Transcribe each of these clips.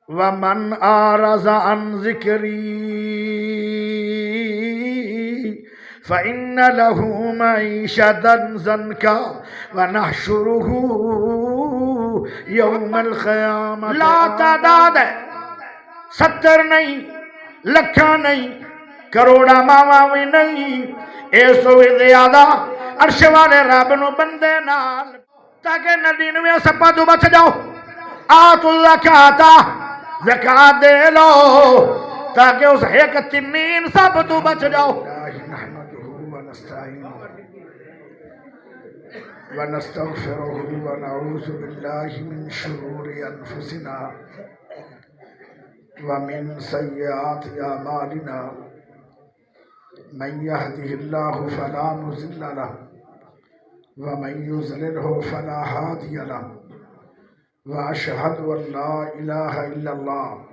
ومن أعرض عن ذكري فإن له معيشة ضنكا ونحشره يوم القيامة لا تعداد ہے 70 نہیں لکھاں نہیں کروڑا ماواں بھی نہیں اس ہوئے زیادہ عرش والے رب نو بندے نال تاکہ 99 سپا تو بچ جاؤ آت الزکاة زکاة دے لو تاکہ اس ایک تنین سب تو بچ جاؤ ونستغفره ونعوذ بالله من شرور أنفسنا ومن سيئات أعمالنا من يهده الله فلا مضل له ومن يضلله فلا هادي له وأشهد أن لا إله إلا الله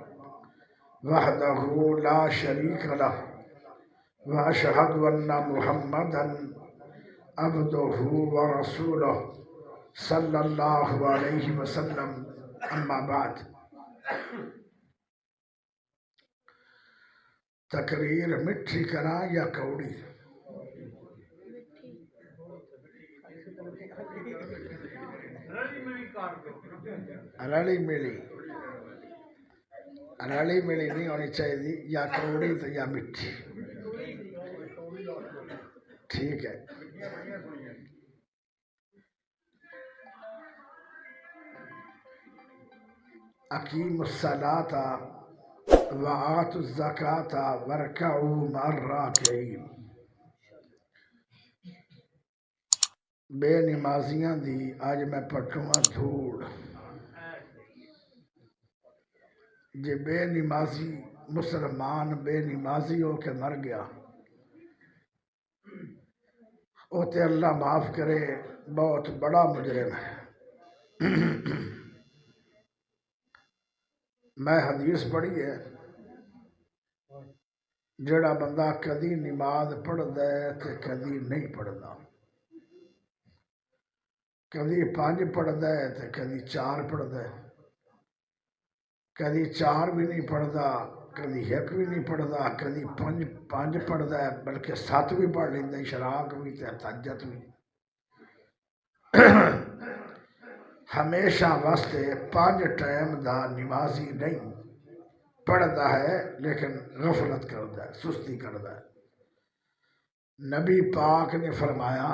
وحده لا شريك له وأشهد أن محمدا عبده ورسوله صلى الله عليه وسلم أما بعد تقریر مٹھی کرا یا کوڑی رلی ملی نہیں ہونی چاہیے یا کوڑی تو یا مٹھی ٹھیک ہے اقیم الصلاۃ وآتوا الزکاة وارکعوا مع الراکعین بے نمازیاں دی آج میں پٹھواں دھوڑ جے بے نمازی مسلمان بے نمازی ہو کے مر گیا او تے اللہ معاف کرے بہت بڑا مجرم ہے میں حدیث پڑھی ہے جڑا بندہ کدی نماز پڑھدا ہے تے کدی نہیں پڑھدا کدی 5 پڑھدا ہے تے کدی 4 پڑھدا ہے کدی 4 بھی نہیں پڑھدا کدی 1 بھی نہیں پڑھدا کدی 5 پڑھدا ہے بلکہ 7 بھی پڑھ لیندا اشراق بھی تے تہجد بھی ہمیشہ واسطے 5 ٹائم دا نمازی نہیں پڑھدا ہے لیکن غفلت کردا ہے سستی کردا ہے نبی پاک نے فرمایا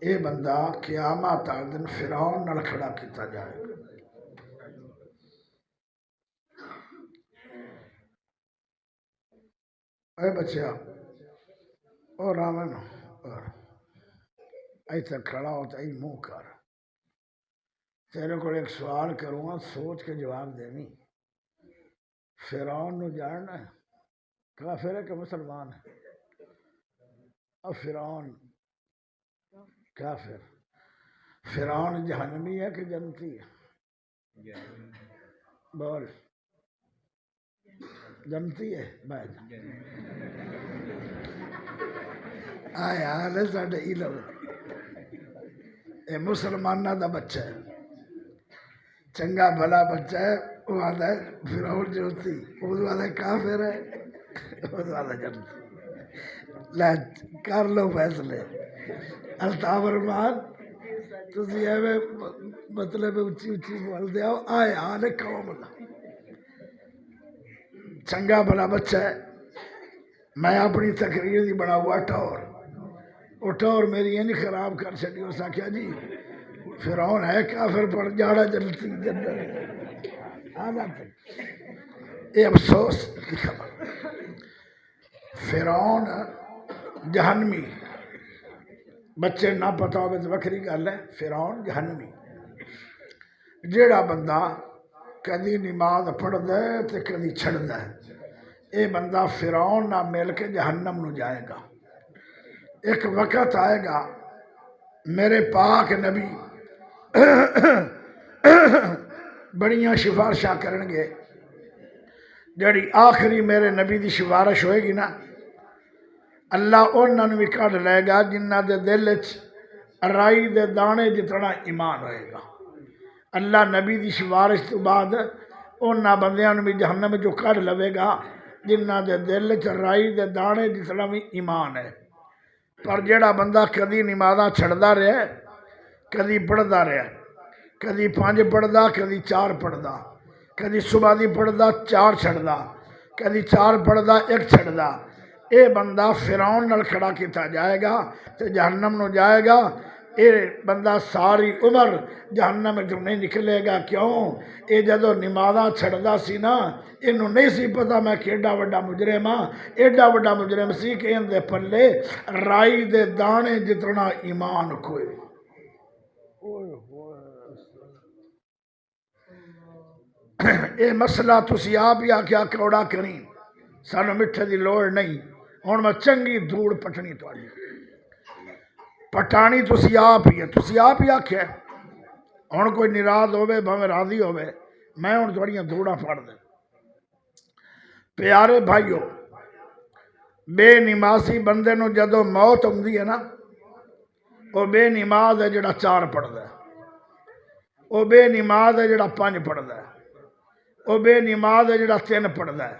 اے بندہ قیامت والے دن فرعون نال کھڑا کیتا جائے گا اے بچیا اور آمن ایسا کھڑا ہوتا ہے منہ کر تیرے کو ایک سوال کروں گا سوچ کے جواب دینی فرعون نو جاننا ہے کافر ہے کہ مسلمان ہے اور فرعون کافر فرعون جہنمی ہے کہ جنتی ہے بول جنتی ہے بھائی آیا آلے ساڑھے علم اے مسلمانہ دا بچہ ہے چنگا بھلا بچہ ہے وہ آدھا ہے فرعون جنتی وہ آدھا کافر ہے وہ آدھا جنتی لے کر لو فیصلے الطاف رحمان تسی ایوے مطلب اچھی اچھی بول دے آؤ آئے آنے قوم اللہ چنگا بھلا بچہ ہے میں اپنی تقریر دی بڑا ہوا ٹور میری یہ نہیں خراب کر سکی اس نے کیا جی فرعون ہے کافر پر جاڑا جلتی جنت یہ افسوس کی خبر فرعون جہنمی بچے نہ پتا ہوگا تو وکری گل ہے فرعون جہنمی جیڑا بندہ کدی نماز پڑھدا ہے تے کدی چھڑدا ہے اے بندہ فرعون نہ مل کے جہنم نو جائے گا ایک وقت آئے گا میرے پاک نبی بڑیاں سفارشاں کرن گے جڑی آخری میرے نبی دی سفارش ہوئے گی نا اللہ انہاں نوں بھی کڈ لے گا جنہاں دے دل وچ رائی دے دانے جتنا ایمان ہوئے گا اللہ نبی دی سفارش تو بعد انہاں بندیاں نوں بھی جہنم وچوں کڈھ لوے گا جنہاں دے دل چ رائی دے دانے جتنا بھی ایمان ہے۔ پر جیڑا بندہ کدی نمازاں چھڑدا رہا ہے، کدی پڑھدا رہا ہے، کدی 5 پڑھدا، کدی 4 پڑھدا، کدی صبح دی پڑھدا 4 چھڑدا، کدی 4 پڑھدا 1 چھڑدا، اے بندہ فرعون نال کھڑا کیتا جائے گا تے جہنم نو جائے گا۔ اے بندہ ساری عمر جہنم جو نہیں نکلے گا، کیوں؟ اے جدو نمازاں چھڑدا سی نا، انہوں نہیں سی پتا میں کیڈا وڈا مجرم ہاں، ایڈا وڈا مجرم سی کہ ان دے پلے رائی دے دانے جتنا ایمان کوئی۔ اے مسئلہ تسی آپ ہی آکھیا کوڑا کریں، سانو مٹھے دی لوڑ نہیں، ہن میں چنگی دھوڑ پٹنی تواڈی پٹانی تسی آپ ہی آکھیا ہن کوئی ناراض ہوئے بھاویں راضی ہوئے، میں ہن تھوڑیاں دھوڑاں پڑ دیں۔ پیارے بھائیو، بے نمازی بندے نو جدو موت ہوندی ہے نا، وہ بے نماز ہے جڑا 4 پڑھدا ہے، وہ بے نماز ہے جڑا 5 پڑھدا ہے، وہ بے نماز ہے جڑا 3 پڑھدا ہے۔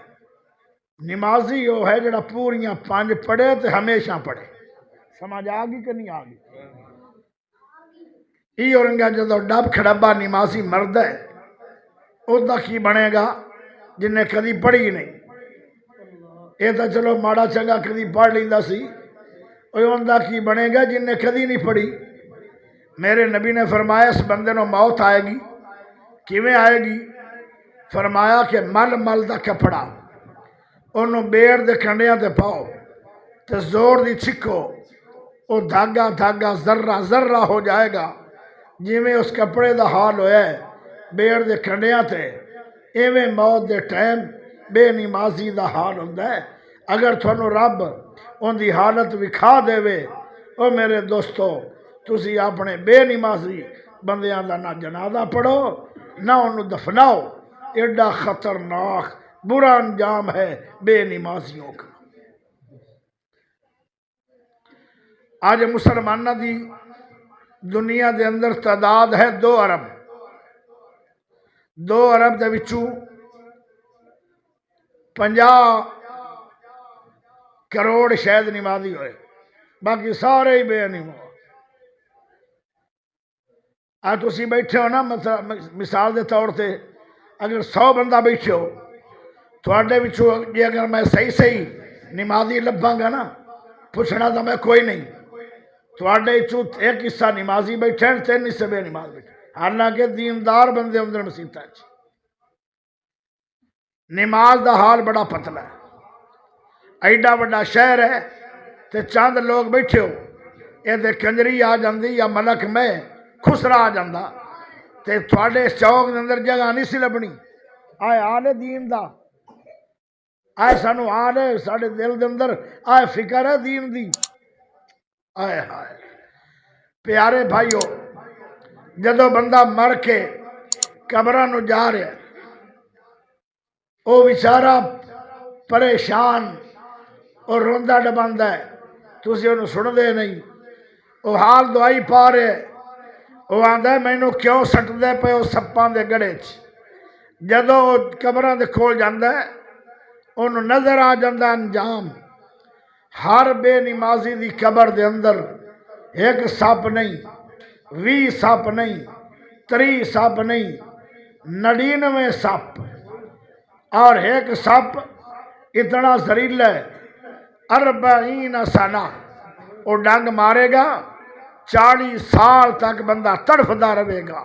نمازی وہ ہے جڑا پوریاں 5 پڑھے تے ہمیشہ پڑھے۔ سمجھ آگی کہ نہیں آگی؟ ای اورنگا جدو ڈب کھڑبا نمازی مرد ہے، او دا کی بنے گا جن نے کدی پڑھی نہیں؟ اے تا چلو ماڑا چنگا کدی پڑھ لیندا سی، اون دا کی بنے گا جن نے کدی نہیں پڑھی؟ میرے نبی نے فرمایا اس بندے نو موت آئے گی، کیویں آئے گی؟ فرمایا کہ مل دا کپڑا انہوں بیڑ دے کنڈیاں تے پاؤ تے زور دی چھکو، او دھاگا دھاگا ذرہ ذرہ ہو جائے گا، جویں اس کپڑے دا حال ہویا ہے بیڑ دے کنڈیاں تے، ایویں موت دے ٹائم بے نمازی دا حال ہوندا ہے۔ اگر تھانوں رب ان دی حالت وکھا دے وے، او میرے دوستو تسی اپنے بے نمازی بندیاں دا نہ جنازہ پڑھو نہ انہوں دفناؤ، ایڈا خطرناک برا انجام ہے بے نمازیوں کا۔ آج مسلمانہ دی دنیا دے اندر تعداد ہے 2 ارب، 2 ارب دے وچوں 50 کروڑ شاید نمازی ہوئے، باقی سارے ہی بے نماز۔ آج تسی بیٹھے ہو نا، مثال دے طور تے اگر 100 بندہ بیٹھے ہو، تھوڑے وچوں جی اگر میں صحیح نمازی لبھاں گا نا، پوچھنا تو میں کوئی نہیں، تھوڑے وچوں 1 حصہ نمازی بیٹھے ہیں، 3 حصے بے نماز بیٹھے، حالانکہ دیندار بندے اندر مسیطہ ہے۔ نماز دا حال بڑا پتلا ہے، ایڈا بڑا شہر ہے تے چاند لوگ بیٹھے ہو، یہ دے کنجری آ جاندی یا ملک میں خسرا آ جاندہ تے تھوڑے چوک دے اندر جگہ نہیں سی لبنی۔ آئے آلے دین دا، آئے سانو آلے ساڑے دل دے اندر آئے فکر ہے دین دی۔ آئے ہائے پیارے بھائیو، جدو بندہ مر کے قبران نو جا رہے او بیچارہ پریشان اور روندہ ڈباندہ ہے، تسی انہوں سن دے نہیں، او حال دعائی پا رہے، او آندہ ہے میں نو کیوں سٹ دے پہ او سپاں دے گڑے چ۔ جدو قبران دے کھول جاندہ ہے انہوں نظر آ جاندہ انجام، ہر بے نمازی دی قبر دے اندر 1 سپ نہیں، 20 سپ نہیں، 30 سپ نہیں، 99 سپ، اور 1 سپ اتنا زہریلا ہے 40 سنہ، وہ ڈنگ مارے گا 40 سال تک بندہ تڑفدا رہے گا،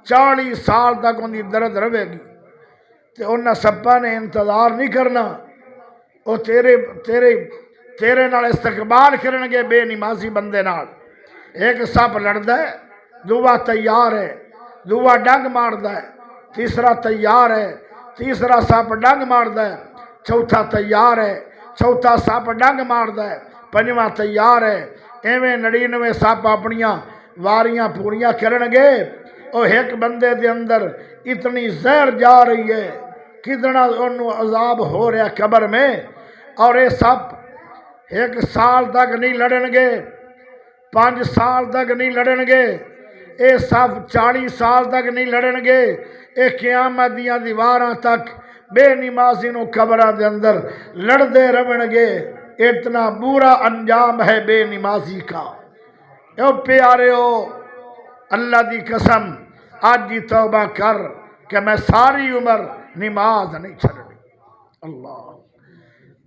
40 سال تک ان کی درد رہے گی، تے انہاں سپاں نے انتظار نہیں کرنا، وہ تیرے نال استقبال کرنگے بے نمازی بندے نال۔ 1 سپ لڑدا ہے، 2 تیار ہے، 2 ڈنگ ماردا ہے، تیسرا تیار ہے، تیسرا سپ ڈنگ ماردا ہے، چوتھا تیار ہے، چوتھا سپ ڈنگ ماردا ہے، 5واں تیار ہے، ایویں 99 سپ اپنیاں واریاں پوریاں کرنگے۔ اور 1 بندے دے اندر اتنی زہر جا رہی ہے، کتنا انہوں عذاب ہو رہا قبر میں، اور یہ سپ 1 سال تک نہیں لڑنگے، 5 سال تک نہیں لڑنگے، یہ صف 40 سال تک نہیں لڑن گے، یہ قیامت دیاں دیواراں تک بے نمازی نو قبراں دے اندر لڑدے رہن گے۔ اتنا برا انجام ہے بے نمازی کا۔ اے پیاریو، اللہ دی قسم آج ہی توبہ کر کہ میں ساری عمر نماز نہیں چھڑنی۔ اللہ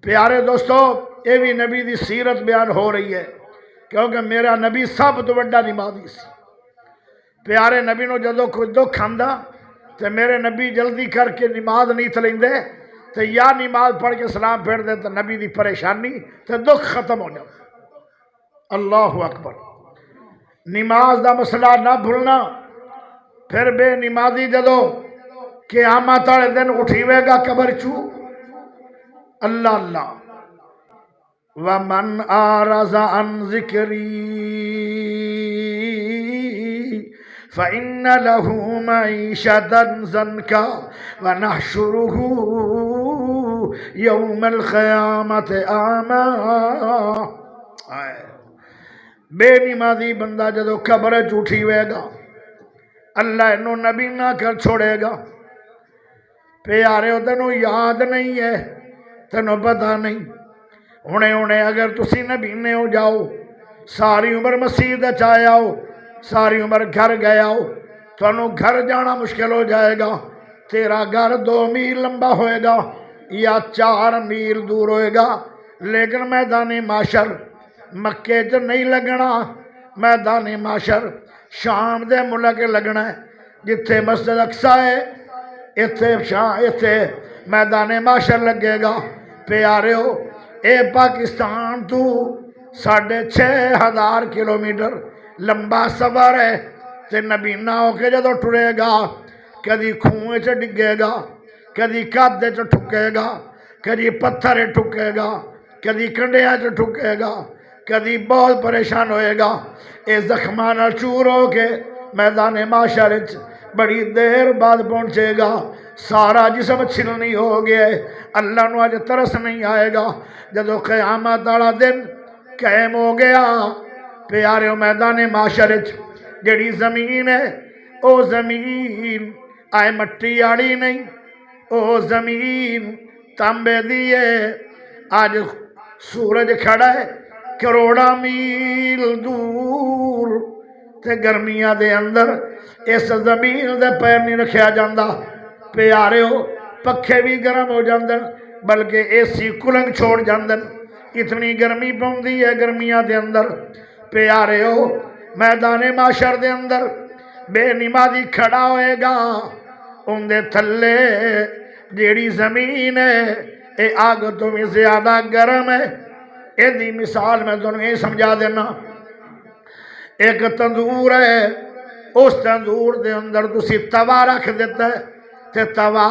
پیارے دوستو، یہ بھی نبی دی سیرت بیان ہو رہی ہے، کیونکہ میرا نبی سب تو بڑا نمازی سی۔ پیارے نبی نو جدو کوئی دکھ آندا تے میرے نبی جلدی کر کے نماز نہیں تلیندے تے یا نماز پڑھ کے سلام پھیر دے تو نبی دی پریشانی تے دکھ ختم ہو جائے۔ اللہ اکبر۔ نماز دا مسئلہ نہ بھولنا۔ پھر بے نمازی جدو قیامت والے دن اٹھیوے گا قبر چو، اللہ اللہ، وَمَنْ أَعْرَضَ عَنْ ذِكْرِي فَإِنَّ لَهُ مَعِيشَةً ضَنْكًا وَنَحْشُرُهُ يَوْمَ الْقِيَامَةِ أَعْمَى۔ بے نمازی بندہ جدو قبر اٹھی ہوئے گا، اللہ انہوں نبی نہ کر چھوڑے گا۔ پیارے ہو تینوں یاد نہیں ہے، تینوں پتہ نہیں، ہونے اگر تسی نبی نے ہو جاؤ، ساری عمر مسجد چاہے آؤ، ساری عمر گھر گئے آؤ، تینوں گھر جانا مشکل ہو جائے گا۔ تیرا گھر 2 میل لمبا ہوئے گا یا 4 میل دور ہوئے گا، لیکن میدان معاشر مکے چ نہیں لگنا، میدان معاشر شام دے ملک لگنا ہے، جتھے مسجد اقصی ہے اتھے میدان معاشر لگے گا۔ پیاریو، اے پاکستان تو 6,500 کلومیٹر لمبا سفر ہے، تے نبی نہ ہو کے جدو ٹرے گا، کدی کھوئے چ ڈگے گا، کدی کادے چ ٹھکے گا، کدی پتھر ٹھکے گا، کدی کنڈیا چ ٹھکے گا، کدی بہت پریشان ہوئے گا۔ اے زخمان چور ہو کے میدان معاشر بڑی دیر بعد پہنچے گا، سارا جسم چھلنی ہو گیا، اللہ نو اج ترس نہیں آئے گا۔ جدو قیامت والا دن قائم ہو گیا، پیارے میدان معاشر جڑی زمین ہے، او زمین آئے مٹی آڑی نہیں، او زمین تانبے دی ہے۔ آج سورج کھڑا ہے کروڑا میل دور، تے گرمیاں دے اندر اس زمین دے پیر نہیں رکھیا جاندہ۔ پیارے ہو، پکھے بھی گرم ہو جاندن، بلکہ اے سی کلنگ چھوڑ جاندن، اتنی گرمی پوندی ہے گرمیاں دے اندر۔ پیارے ہو، میدان معاشر دے اندر بے نمازی کھڑا ہوئے گا، ان دے تھلے جیڑی زمین ہے اے آگ تو بھی زیادہ گرم ہے۔ اے دی مثال میں تمہیں یہ سمجھا دینا، ایک تندور ہے، اس تندور دے اندر تسی توا رکھ دیتا ہے، تے توا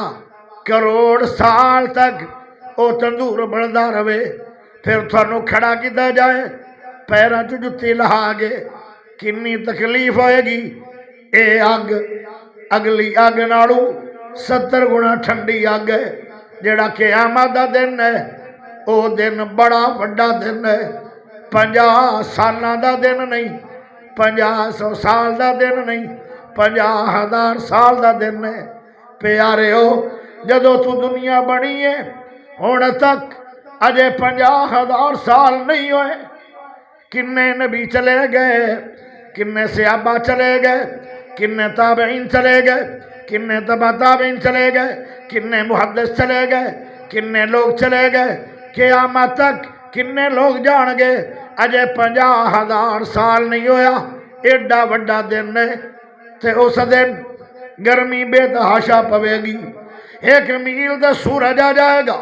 کروڑ سال تک او تندور بڑھدا رہے، پھر تھانوں کھڑا کیتا جائے، پیراں چ جُتی لہا گے، کنی تکلیف ہوئے گی۔ اے اگ اگلی اگ نالو 70 گنا ٹھنڈی اگ ہے، جڑا قیامت دا دن ہے، او دن بڑا وڈا دن ہے، 50 سالاں دا دن نہیں، 50 سال دا دن نہیں، 50,000 سال دا دن ہے۔ پیارے ہو، جدو تو دنیا بنی ہے ہونے تک اجے 50,000 سال نہیں ہوئے، کنے نبی چلے گئے، کنے صحابہ چلے گئے، کنے تابعین چلے گئے، کنے تبع تابعین چلے گئے، کنے محدث چلے گئے، کنے لوگ چلے گئے، قیامت تک کنے لوگ جان گے، اجے 50,000 سال نہیں ہویا، ایڈا وڈا دن ہے۔ تے اس دن گرمی بے تحاشا پوے گی، 1 میل دے سورج آ جائے گا،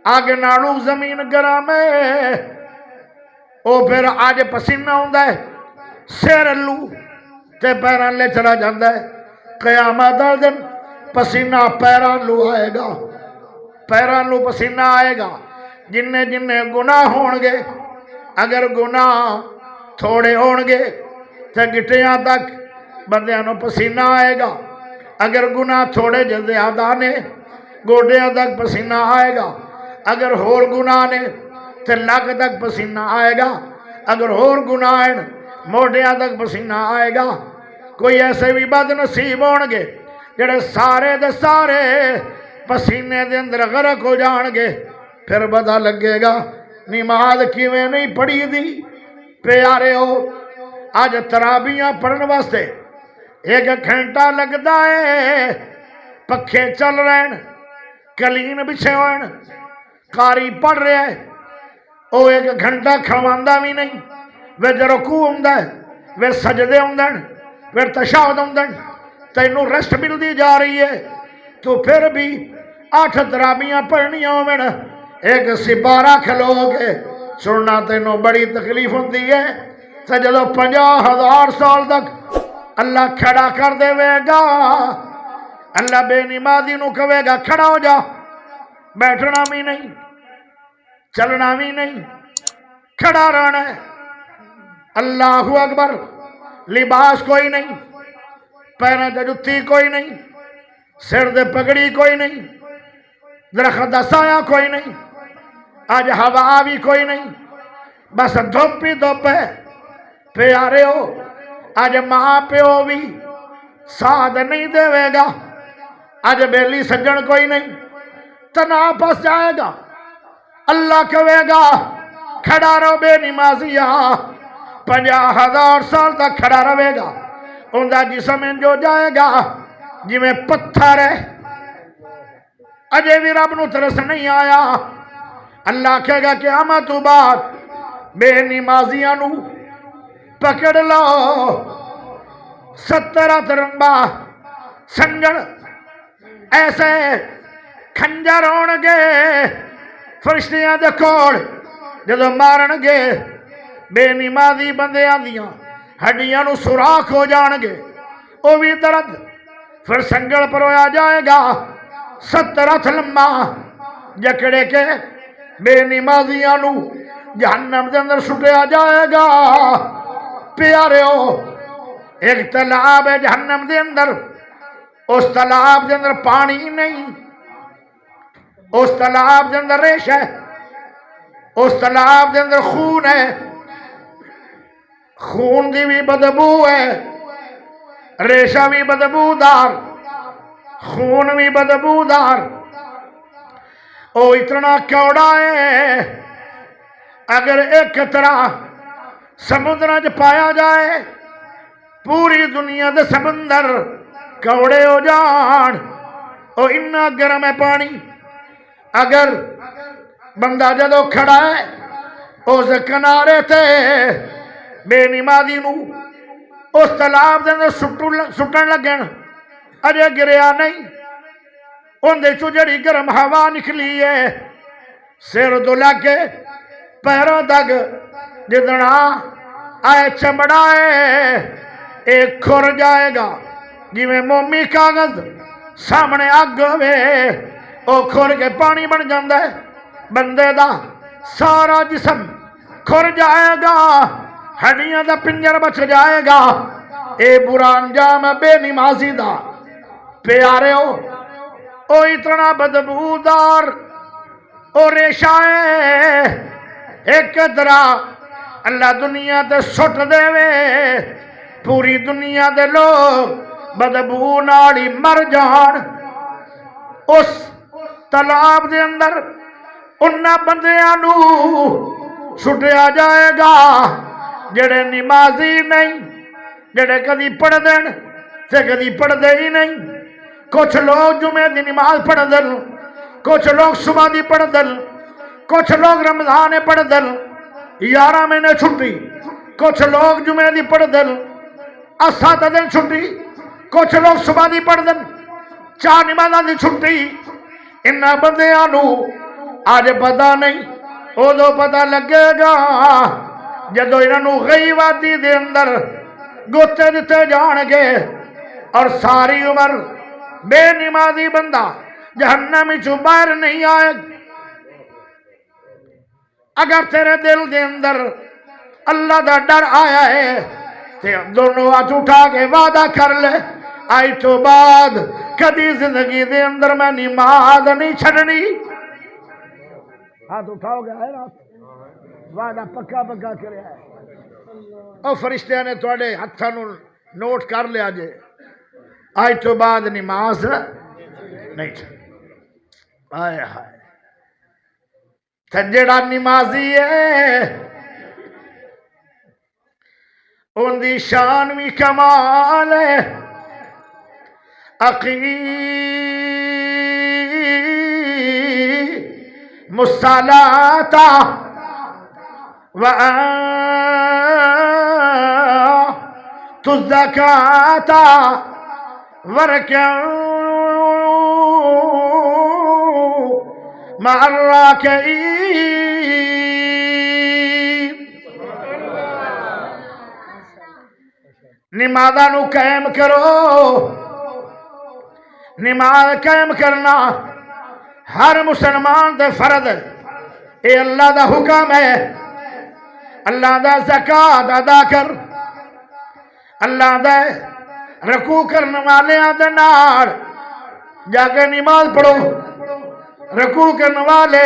آگ نالو زمین گرم ہے، او پھر آج پسینہ ہوندہ ہے، سیر اللو تے پیران لے چلا جاندہ ہے۔ قیامت دا دن پسینہ پیران لو آئے گا، پیران لو پسینہ آئے گا، جننے جننے گناہ ہونگے، اگر گناہ تھوڑے ہونگے تے گٹیاں تک بندیاں پسینہ آئے گا، اگر گناہ تھوڑے زیادہ نے گوڑیاں تک پسینہ آئے گا، اگر ہور گناہ نے تے لگ تک پسینہ آئے گا، اگر ہور گناہ موڑیاں تک پسینہ آئے گا، کوئی ایسے بھی بد نصیب ہون گے جڑے سارے دے سارے پسینے دے اندر غرق ہو جان گے، پھر پتہ لگے گا نماز کیویں نہیں پڑھی دی۔ پیارے ہو آج تراویحاں پڑھن واسطے 1 گھنٹہ لگتا ہے، پکھے چل رہے ہیں، کلین بچھے ہوئے ہیں، قاری پڑھ رہے ہیں، وہ 1 گھنٹہ کھڑواندا بھی نہیں، وچ رکوع ہوندا ہے، وچ سجدے ہوندے ہیں، وچ تشہد ہوندے ہیں، تینوں ریسٹ ملتی جا رہی ہے، تو پھر بھی 8 تراویحاں پڑھنیاں ہوئے نا، 1 سپارہ کھلو کے سننا تینوں بڑی تکلیف ہوندی ہے۔ تے جدوں 50,000 سال تک اللہ کھڑا کر دے گا، اللہ بے نمازی نو کہے گا کھڑا ہو جا، بیٹھنا بھی نہیں، چلنا بھی نہیں، کھڑا رہنا ہے۔ اللہ اکبر، لباس کوئی نہیں، پیروں تے جتی کوئی نہیں، سر دے پگڑی کوئی نہیں، درخت دا سایہ کوئی نہیں، آج ہوا بھی کوئی نہیں، بس دھوپ ہی دھوپ ہے۔ پیارے ہو آج ماں پیو بھی ساتھ نہیں دے گا، آج بیلی سجن کوئی نہیں، تنہا پس جائے گا۔ اللہ کہے گا کھڑا رہو بے نمازیا، 50,000 سال تک کھڑا رہے گا، ان کا جسم جو جائے گا جی میں پتھر ہے، اجے بھی رب نو ترس نہیں آیا۔ اللہ کہے گا کہ قیامت تو بعد بے نمازیاں نو پکڑ لو، 70 ترمبا سنگڑ ایسے کھنجر ہون گے فرشتیاں دے کول، جدو مارن گے بے نمازی بندیاں دیاں ہڈیاں نو سوراخ ہو جان گے، او بھی درد، پھر سنگڑ پرویا جائے گا، 70 ہتھ لمبا جکڑے کے بے نمازیاں نو جہنم دے اندر سٹیا جائے گا۔ پیارے ہو ایک تالاب ہے جہنم دے اندر، اس تالاب دے اندر پانی نہیں، اس تالاب دے اندر ریش ہے، اس تالاب دے اندر خون ہے، خون دی بھی بدبو ہے، ریشہ بھی بدبودار، خون بھی بدبودار، او اتنا کوڑا ہے اگر ایک قطرہ سمندر چ پایا جائے پوری دنیا دے سمندر کوڑے ہو جان، او اتنا گرم ہے پانی۔ اگر بندہ جدو کھڑا ہے اس کنارے تے بے نمازی نو اس تالاب دے اندر سٹن لگن، اجے گریا نہیں، اندے چو جڑی گرم ہوا نکلی ہے سر تو لگ کے پیروں تک جتنا آئے چمڑا ہے ایک کھر جائے گا، جی میں مومی کاغذ سامنے اگ ہوئے او کھر کے پانی بن جاندہ ہے، بندے دا سارا جسم کھر جائے گا، ہڈیاں دا پنجر بچ جائے گا، اے برا انجام بے نمازی دا۔ پیارے ہو او اتنا بدبودار او ریشہ ہے، ایک درا اللہ دنیا تے سٹ دے وے پوری دنیا دے لوگ بدبو نالی مر جان۔ اس تالاب دے اندر انہاں بندیاں نو سٹیا جائے گا جڑے نمازی نہیں، جڑے کدی پڑھ دین تے کدی پڑھ دے ہی نہیں۔ کچھ لوگ جمعہ دی نماز پڑھ دل، کچھ لوگ صبح دی پڑھ دل، کچھ لوگ رمضان پڑھ دل 11 مہینے چھٹی، کچھ لوگ جمعہ دی پڑھ دل 7 دن چھٹی، کچھ لوگ صبح دی پڑھ دل 4 نمازاں دی چھٹی۔ انہاں بندیاں نو آج پتہ نہیں، ادو پتہ لگے گا جدو انہاں نو غی وادی دے اندر گوتے دیتے جان گے، اور ساری عمر بے نمازی بندہ جہنم چو باہر نہیں آئے۔ اگر تیرے دل دے اندر اللہ دا ڈر آیا ہے تے دونوں ہاتھ اٹھا کے وعدہ کر لے، آئی تو بعد کدی زندگی دے اندر میں نماز نہیں چھڑنی۔ ہاتھ اٹھاؤ گے ہے نا، وعدہ پکا پکا کرے ہے۔ اور فرشتیاں نے تواڈے ہتھاں نوں نوٹ کر لیا جے آج تو بعد نماز نہیں آئے ہائے تے جڑا نمازی ہے ان دی شان بھی کمال ہے اقیم الصلاۃ وآتوا الزکاۃ وارکعوا مع الراکعین نمازاں نو قائم کرو نماز قائم کرنا ہر مسلمان دے فرض ہے اے اللہ دا حکم ہے اللہ دا زکات ادا کر اللہ دے رکوع کرنے والے دے نال جا کے نماز پڑھو رکوع کرنے والے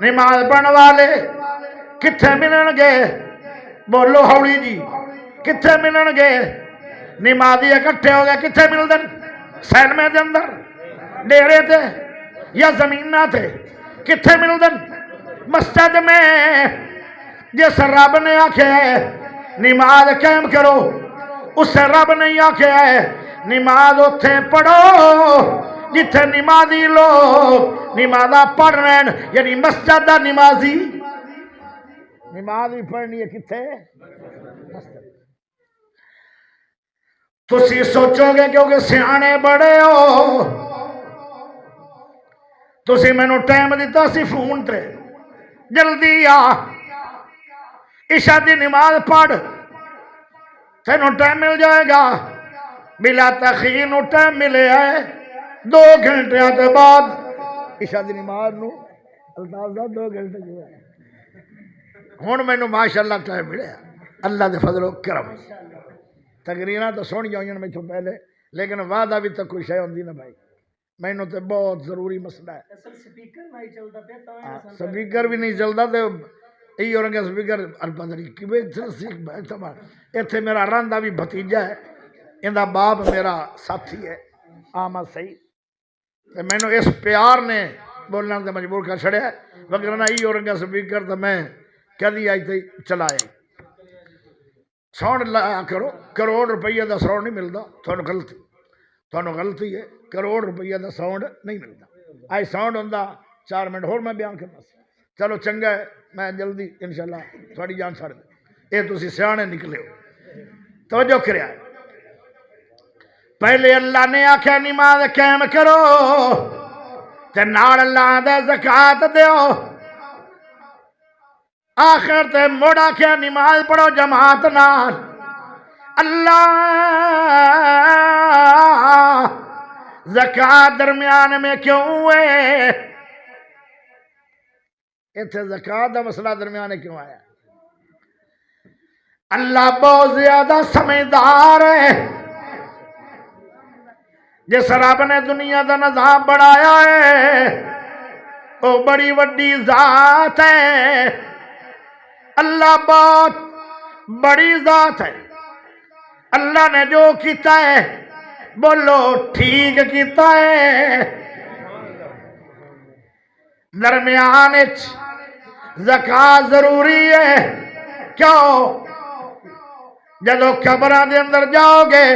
نماز پڑھنے والے کتھے ملن گے بولو ہولی جی کتھے ملن گے نمازی اکٹھے ہو گئے کتھے مل دن سینمے دے اندر ڈیرے تھے یا زمینہ تھے کتھے مل دن مسجد میں جس رب نے آکھے ہے نماز قائم کرو اس سے رب نہیں آکھے ہے نماز اتھے پڑھو جتھے نمازی لوگ نمازہ پڑھ رہے ہیں یعنی مسجد دا نمازی نماز بھی پڑھنی ہے کتھے تسی سوچو گے کیونکہ سیانے بڑے ہو تسی میں نو ٹائم دیتا سی فون تے جلدی آ عشاء دی نماز پڑھ تینوں ٹائم مل جائے گا بلا تخیر نو ٹائم ملے ہے 2 گھنٹے کے بعد عشاء دی نماز نو الطاف صاحب 2 گھنٹے جو ہے ہن مینوں ماشاءاللہ ٹائم ملیا اللہ دے فضل و کرم تقریراں تو سن جائیں میں تو پہلے لیکن وعدہ بھی تو کوئی شے ہوندی نہ بھائی مینوں تے بہت ضروری مسئلہ ہے سپیکر بھی نہیں چلتا تو یہی ہو رہا سپیکر اتنے میرا راندا بھی بھتیجا ہے اندہ باپ میرا ساتھی ہے آمد صحیح مینوں اس پیار نے بولنا تے مجبور کر چھڑیا وگرنہ یہی ہو رہا سپیکر تو میں کدی آئی تے چلائے ساؤنڈ لایا کرو کروڑ روپیہ دا ساؤنڈ نہیں ملتا تھانوں غلطی ہے کروڑ روپیہ دا ساؤنڈ نہیں ملتا آج ساؤنڈ ہوندہ 4 منٹ اور میں بیان کرنا چلو چنگا ہے میں جلدی انشاءاللہ تھوڑی جان چھڑ دیں یہ تسی سیانے نکلے ہو توجہ کریا ہے پہلے اللہ نے آکھیا نماز قائم کرو تے نال اللہ دے زکات دیو آخر تے موڑ آکھیا نماز پڑھو جماعت نال اللہ زکات درمیان میں کیوں ہے اتنے زکات دا مسئلہ درمیان کیوں آیا اللہ بہت زیادہ سمجھدار ہے جس رب نے دنیا دا نظام بڑھایا ہے وہ بڑی وڈی ذات ہے اللہ بہت بڑی ذات ہے اللہ نے جو کیتا ہے بولو ٹھیک کیتا ہے درمیان زکات ضروری ہے کیوں جدو قبراں دے اندر جاؤ گے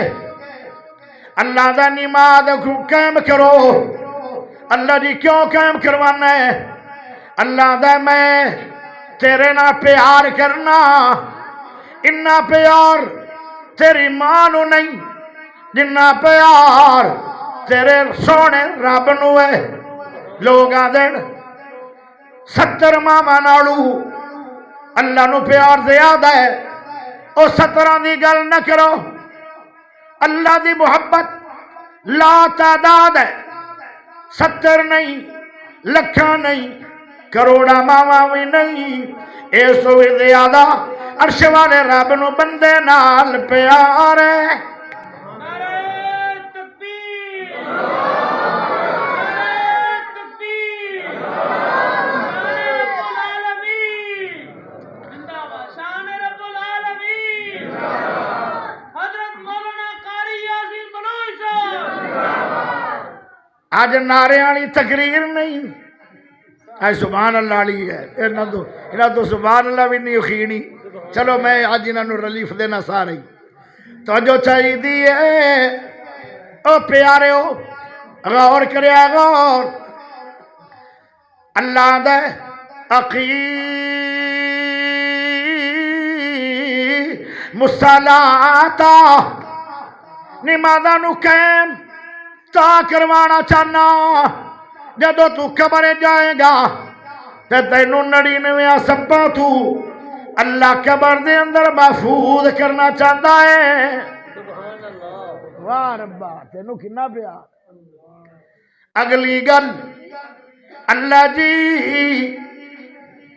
اللہ دا نماز قائم کرو اللہ جی کیوں قائم کروانا ہے اللہ دا میں تیرے نہ پیار کرنا اتنا پیار تیری ماں نو نہیں جنا پیار تیرے سونے رب نو ہے لوگ آدھن 70 ماما نالو اللہ نو پیار زیادہ ہے او 17 دی گل نہ کرو اللہ دی محبت لا تعداد ہے 70 نہیں لکھاں نہیں کروڑا ماما بھی نہیں اس تو بھی زیادہ عرش والے رب نو بندے نال پیار ہے اج نعرے والی تقریر نہیں، اے سبحان اللہ والی ہے، انہاں تو سبحان اللہ بھی نہیں اخینی۔ چلو میں اج انہاں نو ریلیف دینا سارے توجہ چاہیے او پیاریو، غور کریا غور، اللہ دے مصلاتا نمازاں نو قائم تا کروانا چاہنا، جدو تو قبر جائے گا تے تینوں 99 سباں تو اللہ قبر دے اندر محفوظ کرنا چاہتا ہے۔ سبحان اللہ، واہ ربا تینوں کنا پیار۔ اگلی گل اللہ جی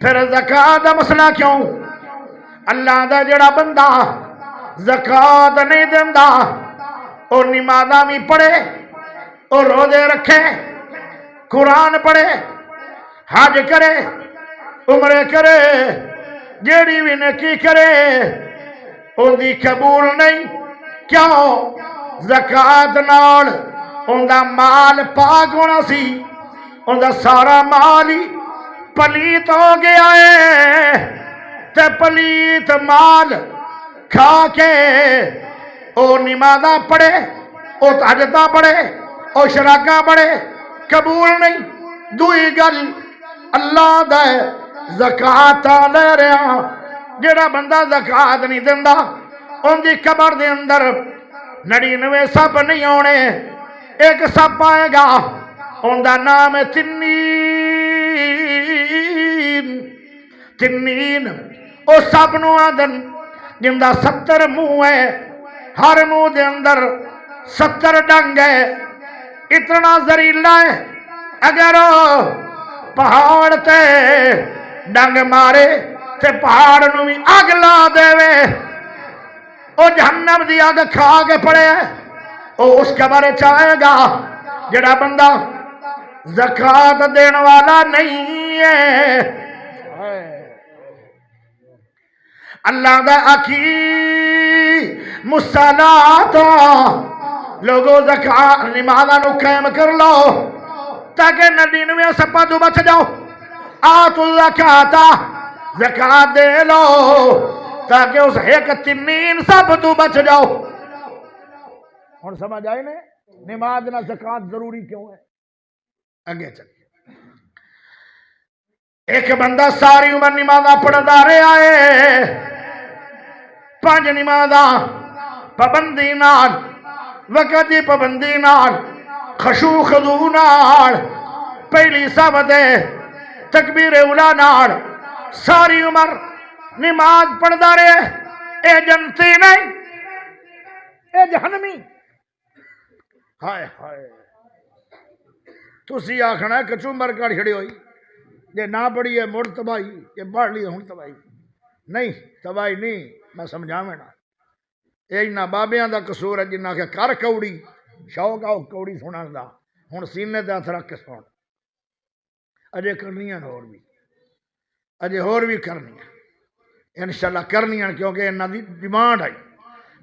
پھر زکات دا مسئلہ کیوں؟ اللہ دا جڑا بندہ زکات نہیں دیندا او نمازاں بھی پڑھے، او روزے رکھے، قرآن پڑھے، حج کرے، عمرے کرے، جیڑی بھی نیکی کرے او دی قبول نہیں۔ کیوں؟ زکات نال اوندا مال پاک ہونا سی، اوندا سارا مال ہی پلیت ہو گیا ہے، تے پلیت مال کھا کے او نمازاں پڑھے، او تہجداں پڑھے، او شراکاں پڑھے، قبول نہیں۔ دوئی گل اللہ دے زکات لے رہا، جڑا بندہ زکات نہیں دیندا ان دی قبر دے اندر 99 سپ نہیں ہونے، ایک سپ آئے گا ان دا نام ہے تنین۔ تنین او سپ نو آدن جن دا 70 منہ ہے، ہر منہ دے اندر 70 ڈنگ ہے، اتنا زہریلا ہے، اگر پہاڑ تے ڈنگ مارے تے پہاڑ نو بھی اگ لا دے وے، او جہنم دی اگ کھا کے پڑے ہے، او اس قبر چاہے گا۔ جڑا بندہ زکات دین والا نہیں ہے، اللہ دا آکھی مصلاۃ، لوگوں زکات نمازاں نو قائم کر لو تاکہ 99 سپاں تو بچ جاؤ۔ آتو الزکات، زکات دے لو تاکہ اس ایک تنین سب تو بچ جاؤ۔ ہن سمجھ آئے نے نماز نہ زکات ضروری کیوں ہے؟ اگے چل، ایک بندہ ساری عمر نمازاں پڑھدا رہا ہے، 5 نمازاں پابندی نال، وقت دی پابندی نال، خشوع خضوع نال، پہلی صف دے تکبیر اولا نال ساری عمر نماز پڑھدا رہے، اے جنتی نہیں، اے جہنمی۔ ہائے ہائے، تسی آکھنا ہے کچومبر کر چھڑی ہوئی، جے نہ پڑھی ہے مڑ تباہی، جے پڑھ لی ہوں تباہی نہیں، تباہی نہیں، میں سمجھاویں نا، اے نہ بابیاں دا قصور ہے جنہ کہ کر کوڑی، شوق آؤ کوڑی سنن دا، ہن سینے تے ہتھ رکھ کے سن، اجے کرنیاں ہور بھی، اجے ہور بھی کرنیاں انشاءاللہ کرنیاں، کیونکہ انہاں دی ڈیمانڈ آئی،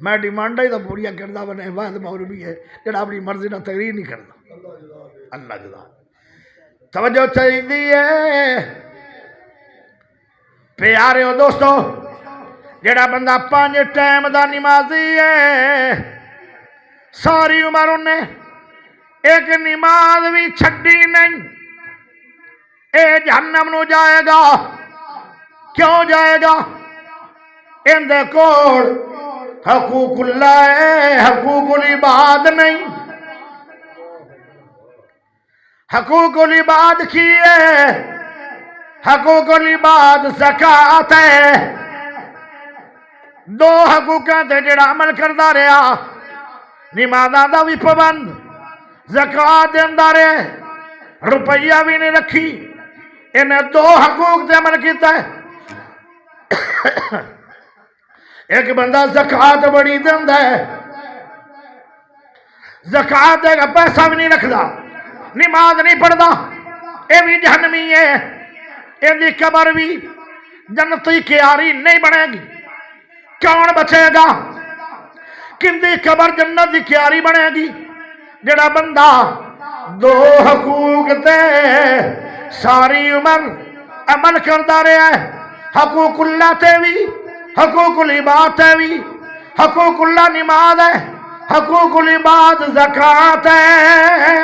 میں ڈیمانڈ آئی تو پوریا کردا بنے واحد مولوی ہے جڑا اپنی مرضی نہ تقریر نہیں کردا۔ اللہ جزا توجہ چاہیے پیارے ہو دوستو، جڑا بندہ 5 ٹائم دا نمازی ہے، ساری عمر انہیں ایک نماز بھی چھڈی نہیں، اے جہنم نو جائے گا۔ کیوں جائے گا؟ اندے کول حقوق اللہ ہے، حقوق العباد نہیں۔ حقوق العباد کی ہے؟ حقوق العباد زکات ہے۔ 2 حقوقاں تے جڑا عمل کردا رہا، نمازاں دا بھی پابند، زکات دیندا رہے، روپیہ بھی نہیں رکھی، انہیں 2 حقوق تے عمل کیتا ہے۔ ایک بندہ زکات بڑی دیندا ہے، زکات دے گا پیسہ بھی نہیں رکھدا، نماز نہیں پڑھدا، اے بھی جہنمی ہے، ان دی قبر بھی جنتی کیاری نہیں بنے گی۔ کون بچے گا؟ کن دی قبر جنت دی کیاری بنے گی؟ جڑا بندہ دو حقوق تے ساری عمر عمل کرتا رہا ہے. حقوق اللہ تے بھی, حقوق العباد تے بھی. حقوق اللہ نماز ہے, حقوق العباد زکات ہے.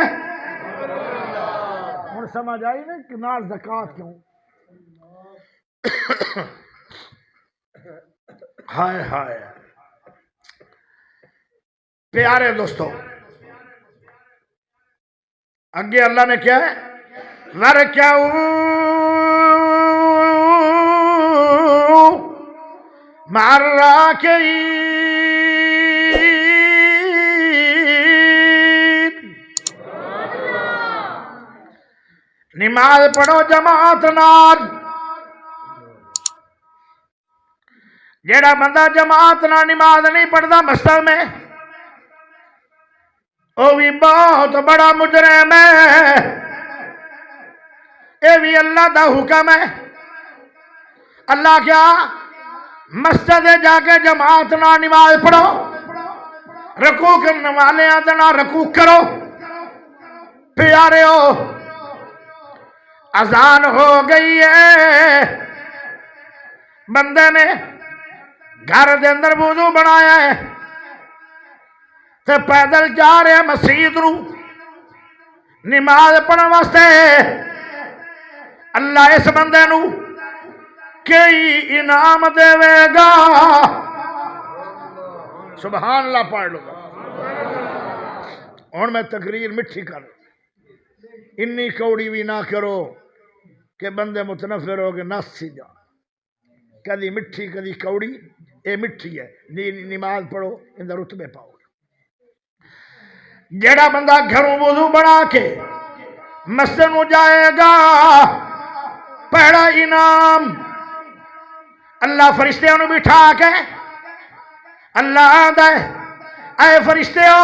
ہن سمجھ آئی نا کہ نال زکات کیوں؟ ہائے ہائے پیارے دوستو, اگے اللہ نے کیا ہے, وَرْكَعُوا مَعَ الرَّاكِعِينَ. نماز پڑھو جماعت نال. جیڑا بندہ جماعت نال نماز نہیں پڑھتا مسجد میں, وہ بھی بہت بڑا مجرم ہے. یہ بھی اللہ دا حکم ہے. اللہ کیا مسجد جا کے جماعت نہ نماز پڑھو, رکوع کرنے والے نہ رکوع کرو. پیارے ہو اذان ہو گئی ہے, بندے نے گھر دے اندر وضو بنایا ہے تے پیدل جا رہے مسجد نو نماز پڑھن واسطے. اللہ اس بندے نو کئی انعام دے گا. سبحان اللہ پڑھ لو. ہن میں تقریر مٹھی کر, انی کوڑی بھی نہ کرو کہ بندے متنفر ہو کے نس سی جا. کدی مٹھی کدی کوڑی, اے مٹھی ہے. نماز پڑھو اندر رتبے پاؤ. جیڑا بندہ گھروں وضو بنا کے مسجد میں جائے گا, پہلا انعام اللہ فرشتیاں نو بٹھا کے اللہ آندا ہے, اے فرشتیو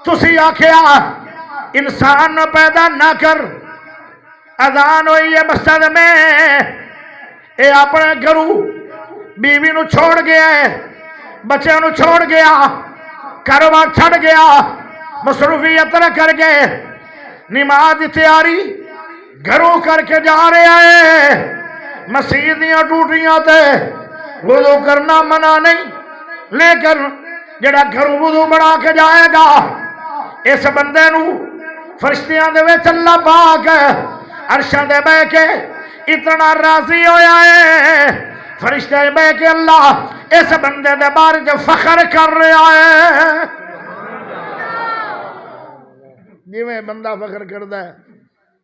تسی آکھیا انسان نو پیدا نہ کر, اذان ہوئی ہے مسجد میں, اے اپنے گھروں بیوی نو چھوڑ گیا ہے, بچیاں نو چھوڑ گیا, کاروبار چھڑ گیا, مصروفیت کر کے نماز دی تیاری گھروں کر کے جا رہا ہے. مسجد دیاں ٹوٹیاں تے وضو کرنا منع نہیں, لیکن جڑا گھروں وضو بنا کے جائے گا اس بندے نو فرشتیاں دے وچ اللہ پاک عرشاں دے بہ کے اتنا راضی ہویا ہے. فرشتے بہ کے اللہ اس بندے دے بارے جو فخر کر رہا ہے. جویں بندہ فخر کردا ہے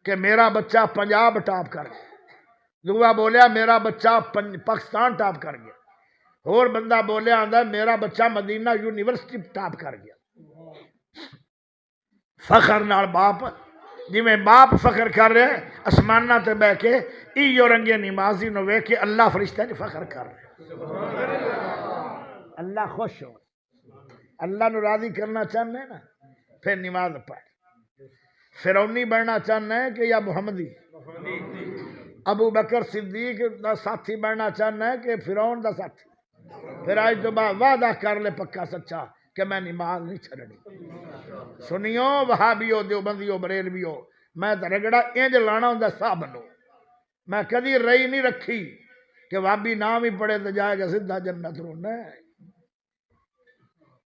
کہ میرا بچہ پنجاب ٹاپ کر گیا, دوسرا بولیا میرا بچہ پاکستان ٹاپ کر گیا, اور بندہ بولیا آندا میرا بچہ مدینہ یونیورسٹی ٹاپ کر گیا. فخر نال باپ, جویں باپ فخر کر رہے اسمانہ تے بہ کے, ایو رنگے نمازی نو ویکھ کے اللہ فرشتے نے فخر کر رہے. اللہ خوش ہو, اللہ نو راضی کرنا چاہنا ہے نا, پھر نماز پڑھ. فرعونی بننا چاہنا ہے کہ یا محمدی؟ ابو بکر صدیق دا ساتھی بننا چاہنا ہے کہ فرعون دا ساتھی؟ پھر آج تو بعد وعدہ کر لے پکا سچا کہ میں نماز نہیں چھڑنی. سنیو وہابیو دیوبندیو بریلویو, میں تو رگڑا انج لانا ہوں سا بنو. میں کدی رئی نہیں رکھی کہ وابی نام ہی پڑے تو جائے گا سدھا جنت رونا.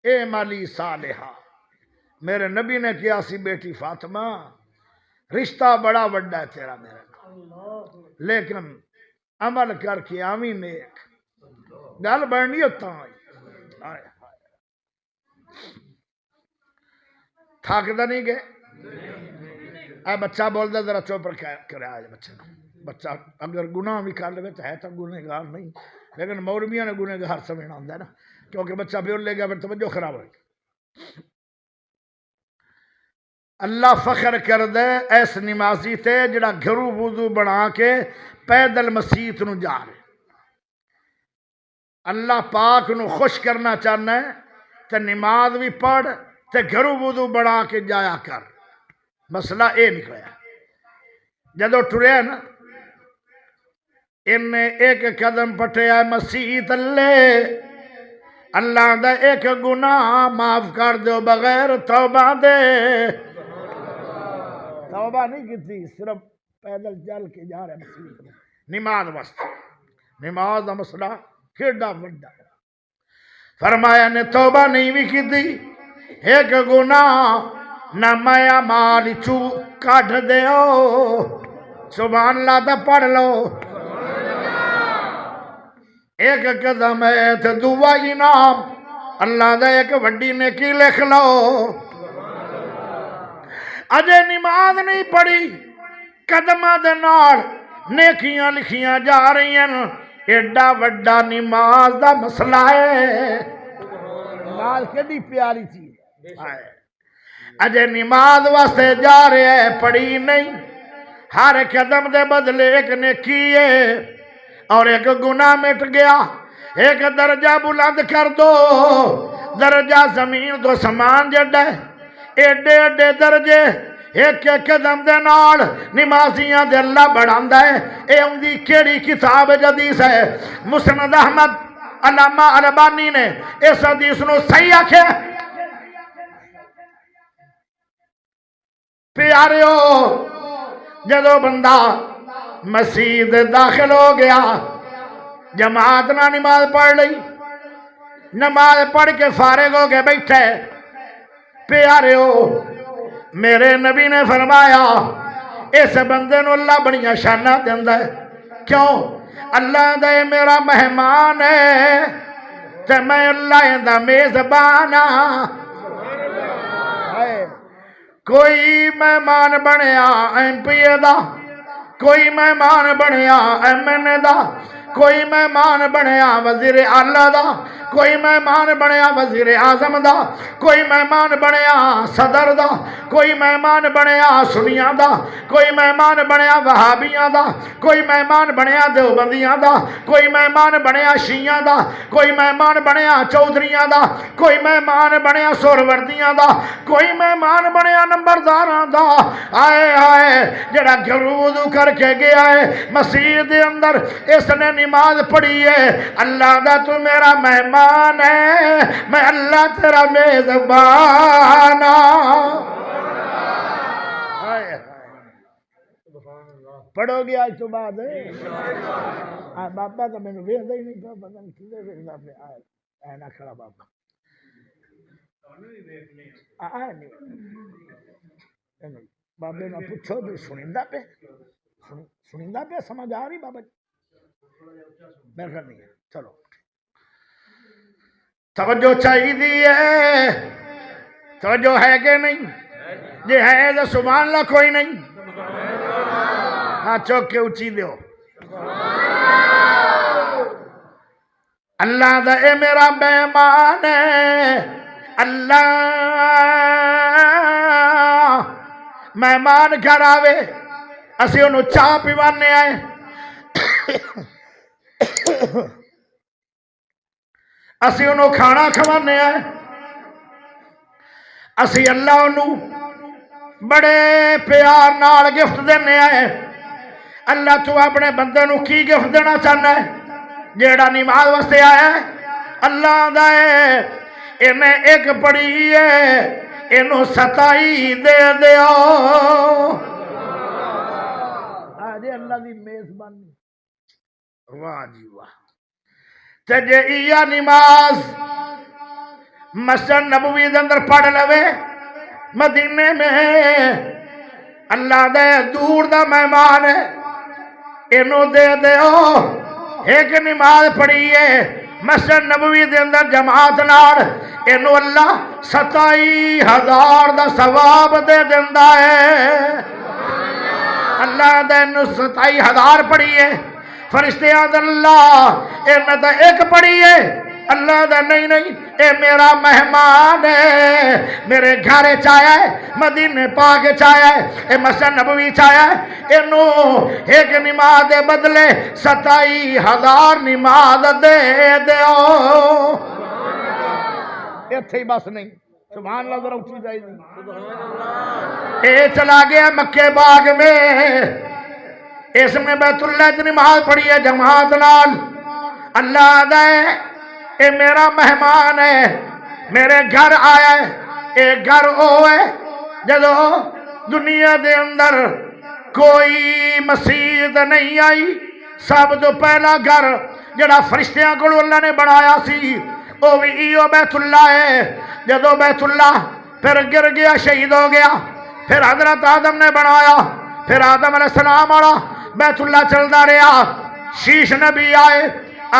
اے مالی صالحہ, میرے نبی نے کیا سی بیٹی فاطمہ, رشتہ بڑا وڈا ہے تیرا میرا, لیکن عمل کر کے آمین نیک گل بڑھنی ہوتا ہے. تھاکدہ نہیں گئے. اے بچہ بول دے ذرا چوپ کرے آج بچے. بچہ اگر گناہ بھی کر لے تو ہے تو گنہگار نہیں, لیکن مولویوں نے گنہگار سمجھنا ہوتا ہے نا, کیونکہ بچہ بول لے گا پھر توجہ خراب ہوگی. اللہ فخر کر دے ایس نمازی تے جڑا گھروں وضو بنا کے پیدل مسیت نو جا رہے. اللہ پاک نو خوش کرنا چاہنا ہے تے نماز بھی پڑھ تے گھروں وضو بنا کے جایا کر. مسئلہ اے نکلیا جدو ٹریا نا, انہیں ایک قدم پٹیا مسیت اللہ دا ایک گناہ معاف کر دو بغیر توبہ دے. توبہ نہیں کی تھی، صرف پیدل چل کے جا رہے مسجد میں نماز واسطے۔ نماز دا مسئلہ کیڈا وڈا ہے۔ فرمایا نے توبہ نہیں بھی کی تھی، ایک گناہ نہ مایا مال چو کاٹ دیو، سبحان اللہ دا پڑھ لو، ایک قدم ہے تو دعا انعام، اللہ دا ایک وڈی نیکی لکھ لو۔ اجے نماز نہیں پڑھی، قدمہ دے نال نیکیاں لکھیاں جا رہی ہیں، ایڈا وڈا نماز دا مسئلہ ہے۔ نماز کیڑی پیاری چیز ہے، اجے نماز واسطے جا رہے ہیں، پڑھی نہیں، ہر قدم دے بدلے ایک نیکی ہے، اور ایک گناہ مٹ گیا، ایک درجہ بلند کر دو، درجہ زمین تو سمان جڑا ہے، ایڈے ایڈے درجے ایک قدم دے نال نمازیاں دے اللہ بڑھاندا ہے۔ اے اندی کیڑی کتاب حدیث ہے؟ مسند احمد علامہ البانی نے اس حدیث نو صحیح آکھیا۔ پیاریو جدو بندہ مسجد داخل ہو گیا، جماعت نہ نماز پڑھ لئی، نماز پڑھ کے فارغ ہو کے بیٹھے، پیاریو میرے نبی نے فرمایا اس بندے نو اللہ بڑیاں شاناں دیندا ہے۔ کیوں؟ اللہ دے میرا مہمان ہے تے میں اللہ دا میزبان ہاں۔ کوئی مہمان بنیا ایم پی اے دا، کوئی مہمان بنیا ایم این اے دا، کوئی مہمان بنیا وزیر اعلیٰ دا، کوئی مہمان بنیا وزیر اعظم دا، کوئی مہمان بنیا صدر دا، کوئی مہمان بنیا سنیاں دا، کوئی مہمان بنیا وہابیاں دا، کوئی مہمان بنیا دیوبندیاں دا، کوئی مہمان بنیا شیعہ دا، کوئی مہمان بنیا چودھریاں دا، کوئی مہمان بنیا سہروردیاں دا، کوئی مہمان بنیا نمبرداراں دا۔ آئے آئے جڑا گھروں وضو کر کے گیا ہے مسجد دے اندر، اس نے نماز پڑھی ہے، اللہ دا تو میرا مہمان ہے، میں اللہ تیرا میزبان ہوں۔ پڑھو گے آج تو بعد بابا تو میں نے ویسا ہی نہیں پتا نہیں کھلے ویسا پہ آئے نہ کھڑا بابا آئے نہیں بابے نہ پوچھو بھی سنندہ پہ سمجھ آ رہی بابا جی؟ میرے گھر نہیں ہے، چلو توجہ چاہیے ہے، توجہ ہے کہ نہیں؟ جی ہے تو سبحان اللہ کوئی نہیں، ہاں چوک کے اونچی دیو۔ اللہ دا اے میرا مہمان ہے، اللہ مہمان گھر آوے اسی انہوں چاہ پیوانے آئے، اسی انہوں کھانا کھوانے آئے، اسی اللہ انہوں بڑے پیار نال گفٹ دینے آئے۔ اللہ تو اپنے بندے نو کی گفٹ دینا چاہنا ہے؟ جیڑا نماز واسطے آیا ہے اللہ دا ہے، انہیں ایک پڑھی ہے، انہوں 27 دے دیو۔ آجے اللہ دی میزبانی، واہ جی واہ۔ تجھے ایا نماز مسجد نبوی دے اندر پڑھ لوے، مدینے میں اللہ دے دور دا مہمان ہے، انہوں دے دیو۔ ایک نماز پڑھی ہے مسجد نبوی دے اندر جماعت نال، انہوں اللہ 27,000 دا ثواب دے دیندا ہے۔ اللہ دے انہوں 27,000 پڑھی ہے، فرشتے آدھ اللہ انہوں دا ایک پڑھی ہے، اللہ دا نہیں نہیں اے میرا مہمان ہے، میرے گھر چایا ہے، مدینے پاک چایا ہے، اے مسجد نبوی چایا ہے، انہوں ایک نماز دے بدلے 27,000 نماز دے دیو۔ ایتھے ہی بس نہیں، سبحان اللہ ذرا اٹھی جائے دی۔ اے چلا گیا مکے باغ میں، اس میں بیت اللہ کی نماز پڑھی ہے جماعت نال، اللہ دے اے میرا مہمان ہے، میرے گھر آیا ہے، اے گھر او ہے جدو دنیا دے اندر کوئی مسجد نہیں آئی. سب تو پہلا گھر جڑا فرشتیاں کو اللہ نے بنایا سی وہ بھی ایو بیت اللہ ہے. جدو بیت اللہ پھر گر گیا شہید ہو گیا پھر حضرت آدم نے بنایا. پھر آدم علیہ السلام والا بیت اللہ چلتا رہا. شیش نبی آئے.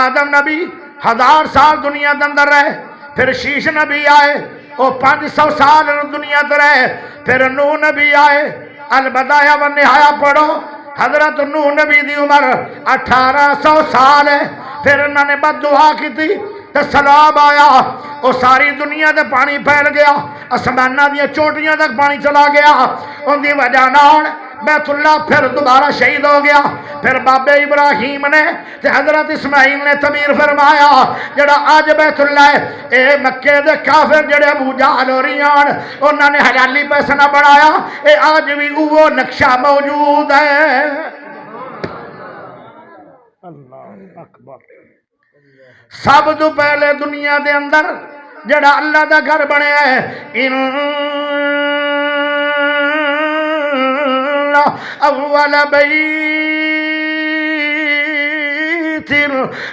آدم نبی 1000 سال دنیا کے اندر رہے. پھر شیش نبی آئے وہ 500 سال دنیا تے رہے. پھر نوح نبی آئے. البدایہ و نہایہ پڑھو. حضرت نوح نبی دی عمر 1800 سال ہے. پھر انہوں نے بد دعا کی تھی تو سیلاب آیا وہ ساری دنیا تے پانی پھیل گیا. آسماناں دی چوٹیاں تک پانی چلا گیا. ان دی وجہ نال بیت اللہ پھر دوبارہ شہید ہو گیا. پھر بابے ابراہیم نے تے حضرت اسماعیل نے تعمیر فرمایا. جڑا آج بیت اللہ ہے اے مکے دے کافر جڑے ابو جہل اور ریان انہوں نے حلالی پیسہ نہ بنایا. اے آج بھی وہ نقشہ موجود ہے. اللہ اکبر. سب تو پہلے دنیا دے اندر جڑا اللہ دا گھر بنے ہے اول بیت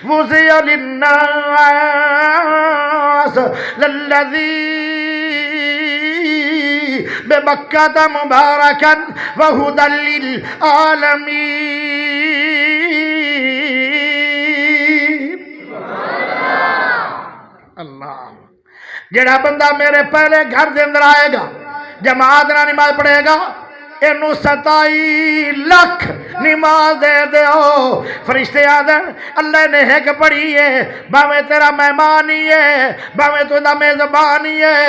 وضع للناس للذی بمکہ مبارکا وہدی للعالمین. اللہ جڑا بندہ میرے پہلے گھر دے اندر آئے گا جماعت نہ نماز پڑھے گا اینو 27 لاکھ نماز دے دیو. فرشتے آدھن اللہ نے ایک پڑھی ہے باویں تیرا مہمان ہی ہے باویں تو دا میزبان ہی ہے.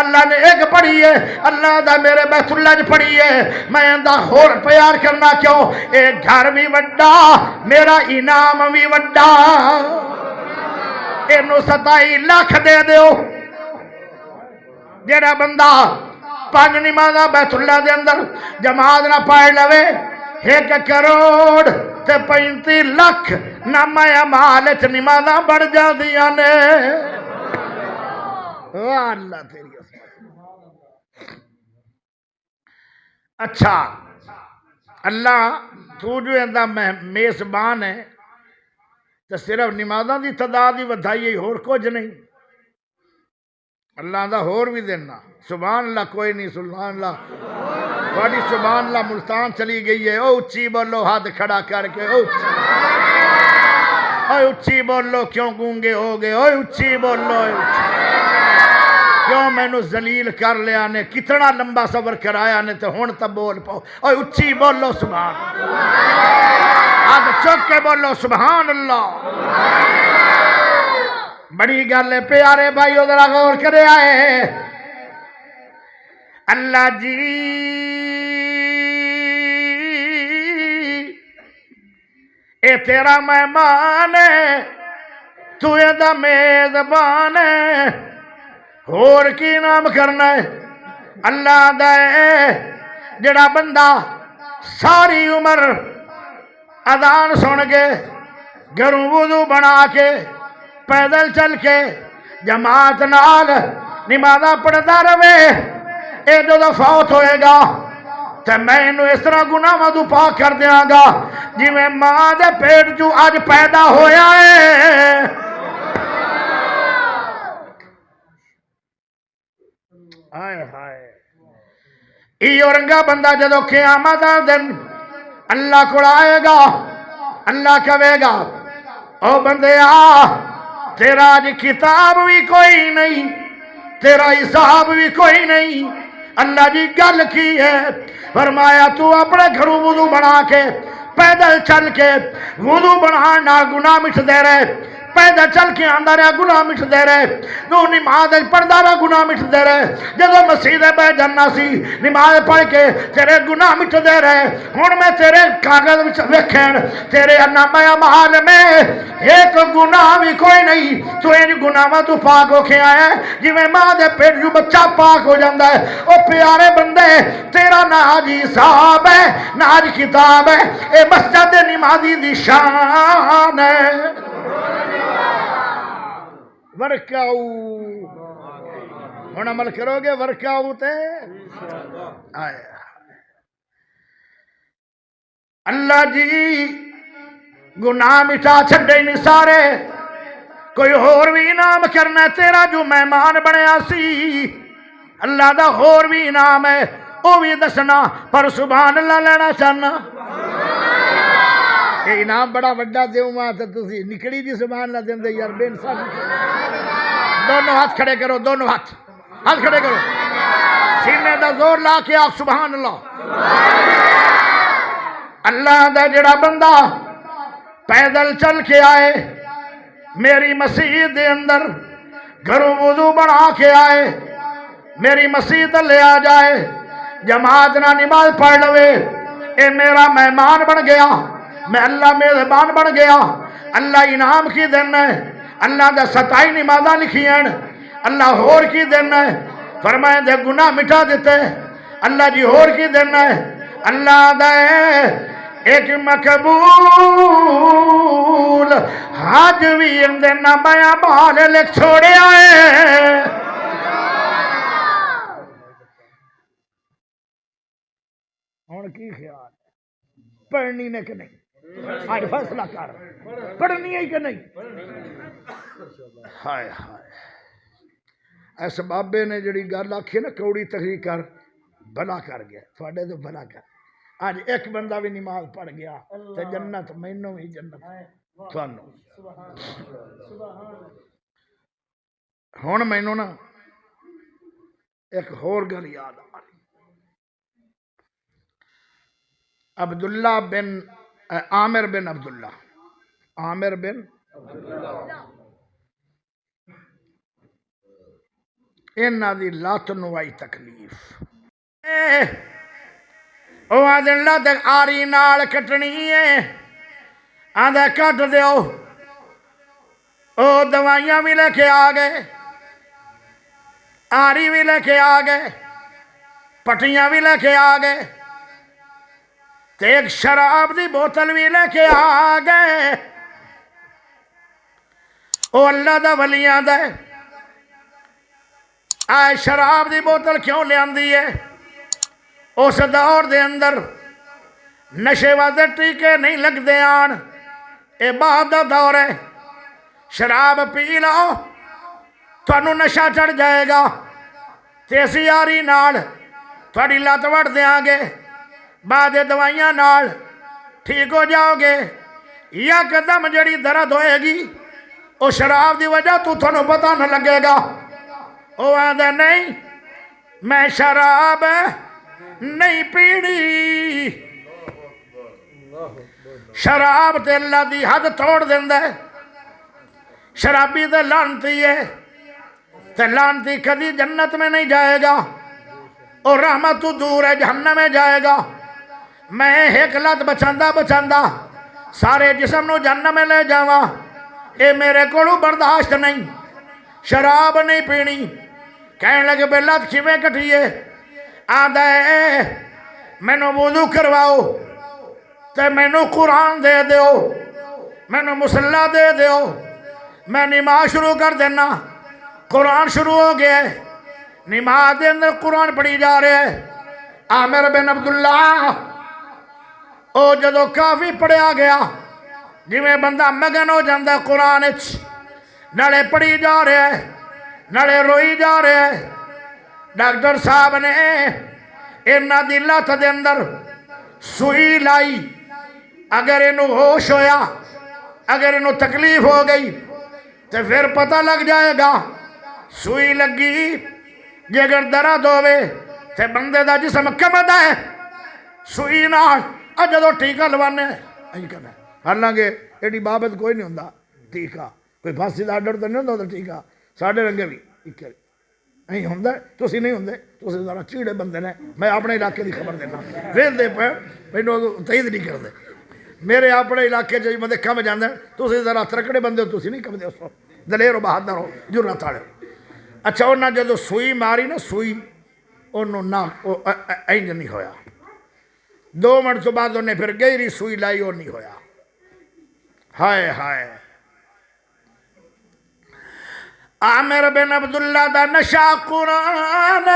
اللہ نے ایک پڑھی ہے اللہ دا میرے بیت اللہ جو پڑھی ہے میں اندہ ہور پیار کرنا کیوں. ایک گھر بھی وڈا میرا انعام بھی وڈا. اینو 27 لاکھ دے دیو. جڑا بندہ 5 نمازاں بیت اللہ دے اندر جماعت نہ پڑھ لوے 1 کروڑ تے 35 لاکھ نامہ اعمال وچ نمازاں بڑھ جاندیاں نے. اللہ تیری عظمت. اچھا اللہ تو جو اندہ میزبان ہے تو صرف نمازاں دی تعداد ہی ودھائی ہور کچھ نہیں. اللہ دا ہور بھی دینا. سبحان اللہ کوئی نہیں. سبحان اللہ تھوڑی سبحان اللہ ملتان چلی گئی ہے. او اچھی بولو ہاتھ کھڑا کر کے. او اچھی بولو کیوں گونگے ہو گئے. او اچھی بولو کیوں مینو ذلیل کر لیا نے کتنا لمبا سفر کرایا نے تو ہن تا بول پاؤ. او اچھی بولو سبحان ہاتھ چک کے بولو سبحان اللہ. بڑی گل ہے پیارے بھائی ذرا غور کرے آئے. اللہ جی اے تیرا مہمان ہے تو اے دا میزبان ہے اور کی نام کرنا ہے. اللہ دا جڑا بندہ ساری عمر اذان سن کے گھروں وضو بنا کے پیدل چل کے جماعت نال نمازاں پڑھتا رہے اے جو فوت ہوئے گا تو میں انہوں اس طرح گناہ تو پاک کر دیاں گا جی میں ماں دے پیٹ جو آج پیدا ہویا ہے. آئے ہائے ای اورنگا بندہ جدو قیامت دن اللہ کو آئے گا. اللہ کہے گا او بندے آ تیرا آج کتاب بھی کوئی نہیں تیرا حساب بھی کوئی نہیں. اللہ جی گل کی ہے فرمایا تو اپنے گھروں وضو بنا کے پیدل چل کے وضو بنا نہ گناہ مٹ دے رہے پیدل چل کے آندہ رہا گناہ مٹ دے رہے تو نماز پڑھدا رہا گناہ مٹ دے رہے. جدو مسجد بے جانا سی نماز پڑھ کے تیرے گناہ مٹ دے رہے. ہن میں تیرے کاغذ ویکھن تیرے نامہ اعمال میں ایک گناہ بھی کوئی نہیں. تو ان گناہاں تو پاک ہو کے آیا ہے جی میں ماں دے پیٹ جو بچہ پاک ہو جاندہ ہے. او پیارے بندے تیرا نہ آج حساب ہے نہ آج کتاب ہے. اے مسجد نمازی دی شان ہے. ورکاؤ ہن عمل کرو گے ورکاؤ تے آئے اللہ جی گناہ مٹا چھڈے نہیں سارے کوئی اور بھی انعام کرنا تیرا جو مہمان بنیا سی اللہ دا اور بھی انعام ہے وہ بھی دسنا پر سبحان اللہ لینا چاہنا یہ انعام بڑا وڈا دیوں ماں تو تسی نکڑی دی سبحان اللہ دیں دے یار بے انصافی دونوں ہاتھ کھڑے کرو دونوں ہاتھ کھڑے کرو سینے دا زور لا کے آخ سبحان اللہ اللہ دا جڑا بندہ پیدل چل کے آئے میری مسجد دے اندر گھروں وضو بنا کے آئے میری مسجد لے آ جائے جماعت نہ نماز پڑھ لوے اے میرا مہمان بن گیا میں اللہ مہربان بن گیا اللہ انعام کی دن ہے اللہ دا 27 نمازاں لکھی ہیں اللہ ہور کی دن ہے فرمائے دے گناہ مٹا دیتے اللہ جی ہور کی دن ہے اللہ دے ایک مقبول حج بھی اندے نہ بیاں بال لکھ چھوڑے آئے اور کی خیال پڑھنی نے کہ نہیں آج فیصلہ کر پڑھنی ہے کہ نہیں ہائے ہائے اس بابے نے جڑی گل آکھی نا کوڑی تقریر کر بھلا کر گیا تھوڑے تو بھلا کر آج ایک بندہ بھی نماز پڑھ گیا تو جنت مینوں ہی جنت تھانوں ہن مینوں نا ایک ہور گل یاد آ رہی عبداللہ بن عامر بن عبداللہ عامر بن انہاں دی لات نو آئی تکلیف او آدھے اللہ تک آری نال کٹنی ہے آدھے کٹ دیو او دوائیاں بھی لے کے آ گئے آری بھی لے کے آ گئے پٹیاں بھی لے کے آ گئے تے ایک شراب دی بوتل بھی لے کے آ گئے او اللہ دا ولیاں دے آئے شراب دی بوتل کیوں لے آندی ہے اس دور دے اندر نشے واسطے ٹیکے نہیں لگ دے آن اے بعد دا دور ہے شراب پی لو تھانوں نشہ چڑھ جائے گا تیسی یاری نال تھوڑی لت وڑ دیاں گے بعد دوائیاں نال ٹھیک ہو جاؤ گے یا قدم جڑی درد ہوئے گی او شراب دی وجہ تو تھانوں پتہ نہ لگے گا او آدھے نہیں میں شراب نہیں پیڑی شراب تے اللہ دی حد توڑ دیندے شرابی تے لعنتی ہے تے لعنتی کدی جنت میں نہیں جائے گا اور رحمت تو دور ہے جہنم میں جائے گا میں ایک لت بچاندہ سارے جسم نو جہنم میں لے جاواں اے میرے کولوں برداشت نہیں شراب نہیں پینی کہنے لگے بے لت کیویں کٹیے آدھا ہے مینوں وضو کرواؤ تے مینوں قرآن دے دیو مینوں مصلی دے دیو میں نماز شروع کر دینا قرآن شروع ہو گیا ہے نماز دے اندر قرآن پڑھی جا رہے ہیں عامر بن عبداللہ او جدو کافی پڑھیا گیا جی میں بندہ مگن ہو جاندہ قرآن نالے پڑھی جا رہے ہیں نالے روئی جا رہے ہیں ڈاکٹر صاحب نے انہاں دی لت دے اندر سوئی لائی اگر انہوں ہوش ہویا اگر انہوں تکلیف ہو گئی تو پھر پتہ لگ جائے گا سوئی لگی جے اگر درد ہوئے تو بندے دا جسم کمدا ہے سوئی نال جدو ٹیکہ لوانے حالانکہ ایڈی بابت کوئی نہیں ہوندہ ٹیکہ کوئی پھانسی دا ڈر تو نہیں ہوندہ ٹیکہ ساڑھے رنگے بھی نہیں ہوندہ تسی نہیں ہوندے تسی ذرا چیڑے بندے نے میں اپنے علاقے دی خبر دینا ویل دے پہ مینوں تائید نہیں کر دے میرے اپنے علاقے جو بندے کم جاندے تسی ذرا ترکڑے بندے ہو تسی نہیں کم دے اس وقت دلیر و بہادر ہو جرات والے اچھا انہاں جدو سوئی ماری نا سوئی انہوں نہ اینج نہیں ہویا 2 منٹ تو بعد انہیں پھر گہری سوئی لائی اور نہیں ہویا ہائے ہائے عامر بن عبداللہ دا نشا قرآن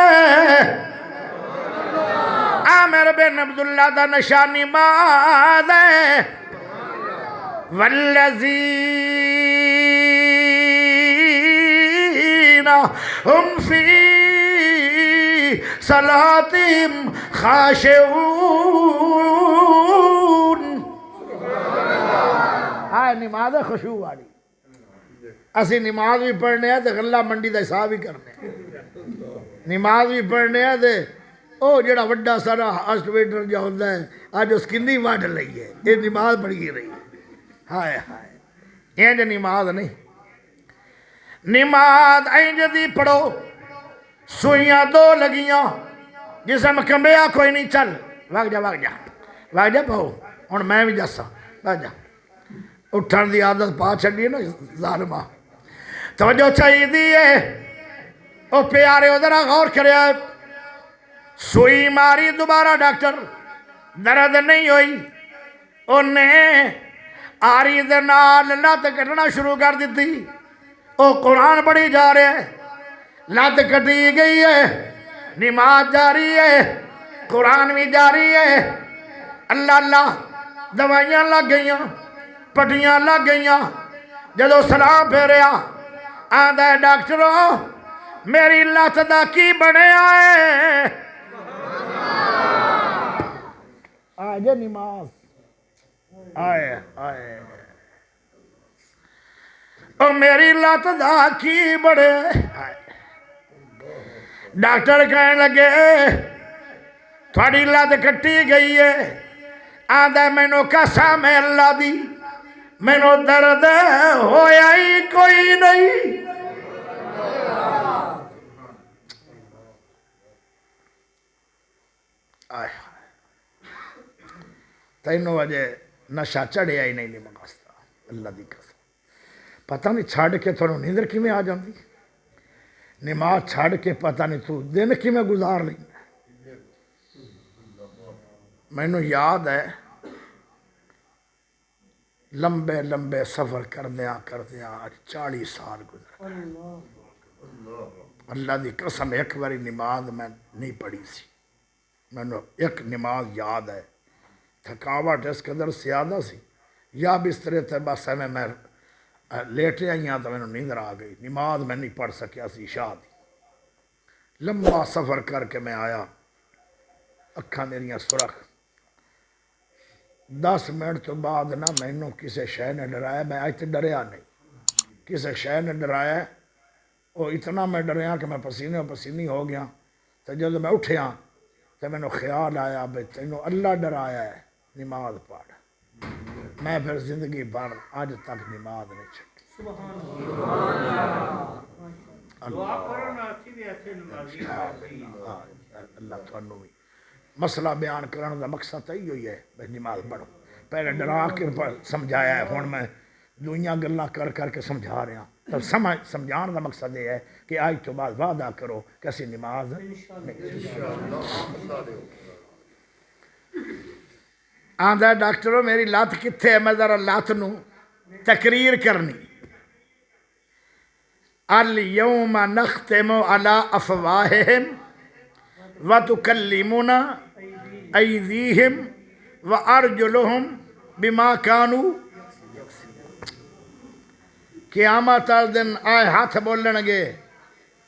عامر بن عبداللہ دا نشانی ماد ہے والذین ہم فی صلاتہم خاشعون. ہاں نماز خشوع والی. اسی نماز بھی پڑھنے ہیں تو غلہ منڈی دا حساب بھی کرنے ہیں. نماز بھی پڑھنے ہیں تو او جڑا وڈا سارا ہاسٹویٹر جو ہوتا ہے آج اس کنی وڈ لئی ہے یہ نماز پڑھی رہی ہے. ہائے ہائے یہ جو نماز نہیں. نماز اینج دی پڑھو سوئیاں دو لگیاں جسم کمبیا کوئی نہیں چل وگ جا وگ جا وگ جا پاؤ ہوں میں بھی جسا وگ جا اٹھن دی عادت پا چھڑی نا ظالمہ. توجہ چاہیے دیئے او پیارے ادھر غور کرے سوئی ماری دوبارہ ڈاکٹر درد نہیں ہوئی انہیں آری دے نال لت کٹنا شروع کر دیتی. او قرآن پڑھی جا رہے ہیں لت کٹی گئی ہے نماز جاری ہے قرآن بھی جاری ہے. اللہ اللہ دوائیاں لگ گئیاں پٹیاں لگ گئیاں. جدو سلام پھیریا آدھا ہے ڈاکٹروں میری لت دا کی بنے آئے آجے نماز آئے آئے او میری لت دا کی بڑے آئے. ڈاکٹر کہنے لگے تھوڑی لت کٹی گئی ہے آدھا میں نو قسم ہے اللہ دی میں نو درد ہویا ہی کوئی نہیں. آئے تینوں وجہ نشہ چڑھیا ہی نہیں نماز دا اللہ دی قسم. پتہ نہیں چھاڑ کے تھوڑا نیندر کی میں آ جاندی نماز چھاڑ کے پتہ نہیں تو دن کی میں گزار لیں. میں نے یاد ہے لمبے لمبے سفر کردیاں آج 40 سال گزر اللہ دی قسم ایک باری نماز میں نہیں پڑھی سی. میں نے ایک نماز یاد ہے تھکاوٹ اس قدر زیادہ سی یا بسترے تے بس میں لیٹے آئی ہاں تو میں نے نیندر آ گئی. نماز میں نہیں پڑھ سکیا سی عشاء دی. لمبا سفر کر کے میں آیا اکھاں میریاں سرخ 10 منٹ تو بعد نہ مینوں کسے شے نے ڈرایا. میں آج تے ڈریا نہیں کسے شے نے ڈرایا وہ اتنا میں ڈریا کہ میں پسینے پسینی ہو گیا. تو جب میں اٹھیا تو میں نے خیال آیا بھئی تینوں اللہ ڈرایا ہے نماز پڑھ. میں پھر زندگی بھر آج تک نماز نہیں چھٹی. اللہ تھانوں بھی مسئلہ بیان کرنے کا مقصد یہی ہوئی ہے بھئی نماز پڑھو. پہلے ڈرا کے سمجھایا ہے ہوں میں دوئیاں گلاں کر کر کے سمجھا رہا ہوں. تو سمجھان کا مقصد یہ ہے کہ آج تو بعد وعدہ کرو کہ اسی نماز آندھا ڈاکٹروں میری لات کتھے ہے میں ذرا لات نو تقریر کرنی. اليوم نختم على افواہہم وتکلمنا ایدیہم وارجلہم بما کانوا. قیامت آل دن آئے ہاتھ بولن گے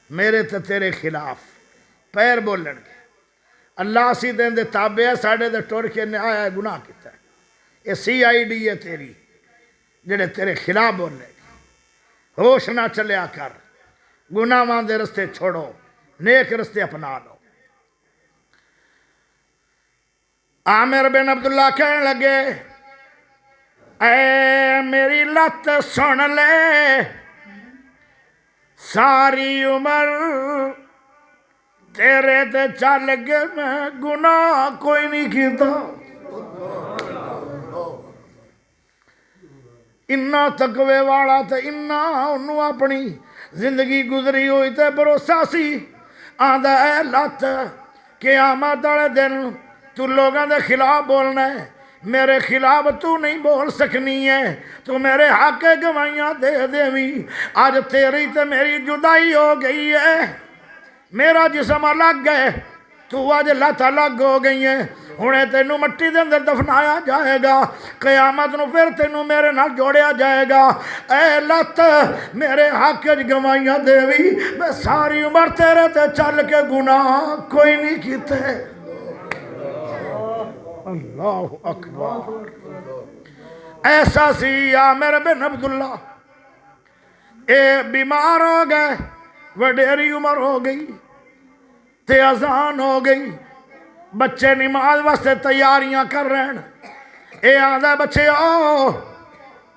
میرے تے تیرے خلاف پیر بولن گے. اللہ سی دن دے تابع ہے ساڑھے دے ٹور کے نے آیا گناہ کیتا ہے. یہ CID ہے تیری جڑے تیرے خلاف بولنے گے. ہوش نہ چلیا کر گناہاں دے رستے چھوڑو نیک رستے اپنا لو. عامر بن عبداللہ کہنے لگے اے میری لت سن لے ساری عمر تیرے تے چل گئے میں گناہ کوئی نہیں کیتا. انا تقوی والا تے انا انہوں اپنی زندگی گزری ہوئی تے بھروسہ سی. آندھا اے لت قیامت والے دن تو لوگوں دے خلاف بولنا ہے میرے خلاف تو نہیں بول سکنی ہے. تو میرے حق گوائیاں دے دیویں. آج تیری تے میری جدائی ہو گئی ہے میرا جسم الگ ہے تو اج لت الگ ہو گئی ہے ہنے تینوں مٹی دے اندر دفنایا جائے گا قیامت نو پھر تینوں میرے نال جوڑیا جائے گا اے لت میرے حق وچ گوائیاں دیوی میں ساری عمر تیرے تے چل کے گناہ کوئی نہیں کیتے اللہ اکبر ایسا سی عامر بن عبداللہ اے بیمار ہو گئے وڈیری عمر ہو گئی تے اذان ہو گئی بچے نماز واسطے تیاریاں کر رہے ہیں اے آدھا بچے آؤ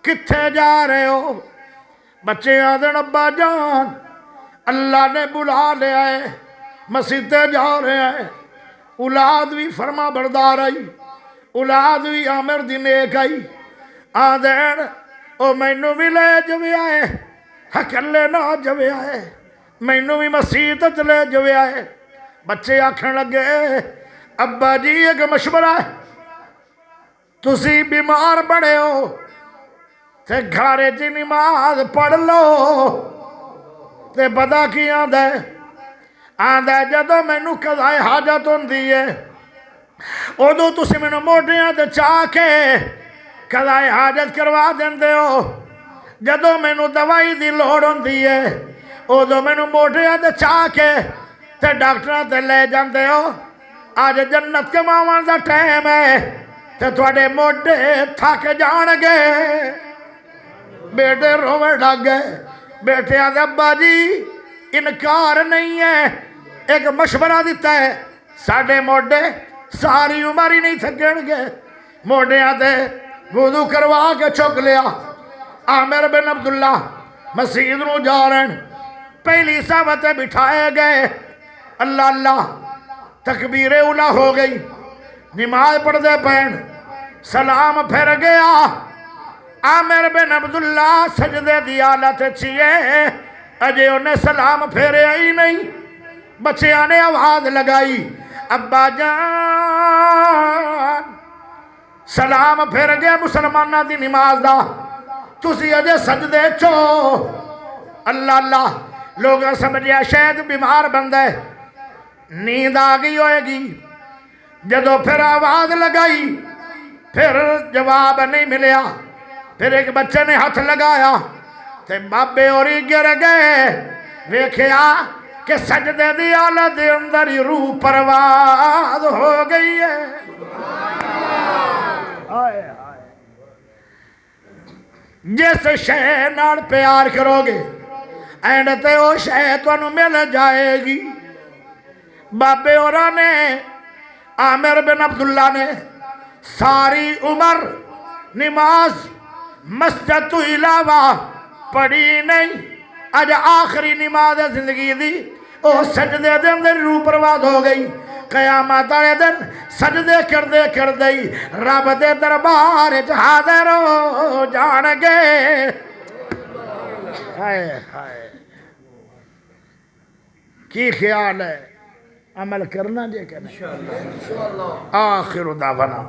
کتھے جا رہے ہو بچے آدھے ابا جان اللہ نے بلا لیا ہے مسجدے جا رہے ہیں اولاد بھی فرما بردار آئی اولاد بھی عامر دی نیک آئی آدھین او مینوں بھی لے جوے آئے ہکلے نہ جوے آئے مینوں بھی مسجد لے جوے آئے بچے آکھن لگے ابا جی ایک مشورہ ہے تسی بیمار پڑے ہو تے گھارے جی نماز پڑھ لو تے پتہ کی آندہ ہے جدو مینوں قضائے حاجت ہوندی ہے ادو تسی مینوں موٹیاں تے چاہ کے قضائے حاجت کروا دیندے ہو جدو مینوں دوائی دی لوڑ ہوندی ہے ادو مینوں موٹیاں تے چاہ کے تے ڈاکٹراں تے لے جاندے ہو آج جنت کماون دا ٹائم ہے تے تواڈے موڈے تھک جان گے بیٹے روے ڈگ گئے بیٹے آدھے ابا جی انکار نہیں ہے ایک مشورہ دیتا ہے ساڑھے موڈے ساری عمر ہی نہیں تھکن گے موڈے آدھے وضو کروا کے چک لیا عامر بن عبداللہ مسجد نو جا رہے ہیں پہلی صحبت بٹھائے گئے اللہ اللہ تکبیر اولا ہو گئی نماز پڑھ دے پہن سلام پھر گیا عامر بن عبداللہ سجدے دی حالت چیئے اجے انہیں سلام پھیرے ہی نہیں بچیاں نے آواز لگائی ابا جان سلام پھر گیا مسلمانہ دی نماز دا تسی اجے سجدے چو اللہ اللہ لوگ سمجھیا شاید بیمار بندے نیند آگئی ہوئے گی جدو پھر آواز لگائی پھر جواب نہیں ملیا پھر ایک بچے نے ہاتھ لگایا تے بابے اور ہی گر گئے ویکھیا کہ سجدے دی حالت دے اندر ہی روح پرواز ہو گئی ہے جس شے نال پیار کرو گے اینڈ تے او شے تانوں مل جائے گی بابے اورا نے عامر بن عبداللہ نے ساری عمر نماز مسجد تو علاوہ پڑھی نہیں اج آخری نماز زندگی دی او سجدے دے اندر روح پرواز ہو گئی قیامت والے دن سجدے کردے کردے رب دے دربار وچ حاضر ہو جان گے ہائے ہائے کی خیال ہے عمل کرنا جے کہ نہیں آخر دعوانا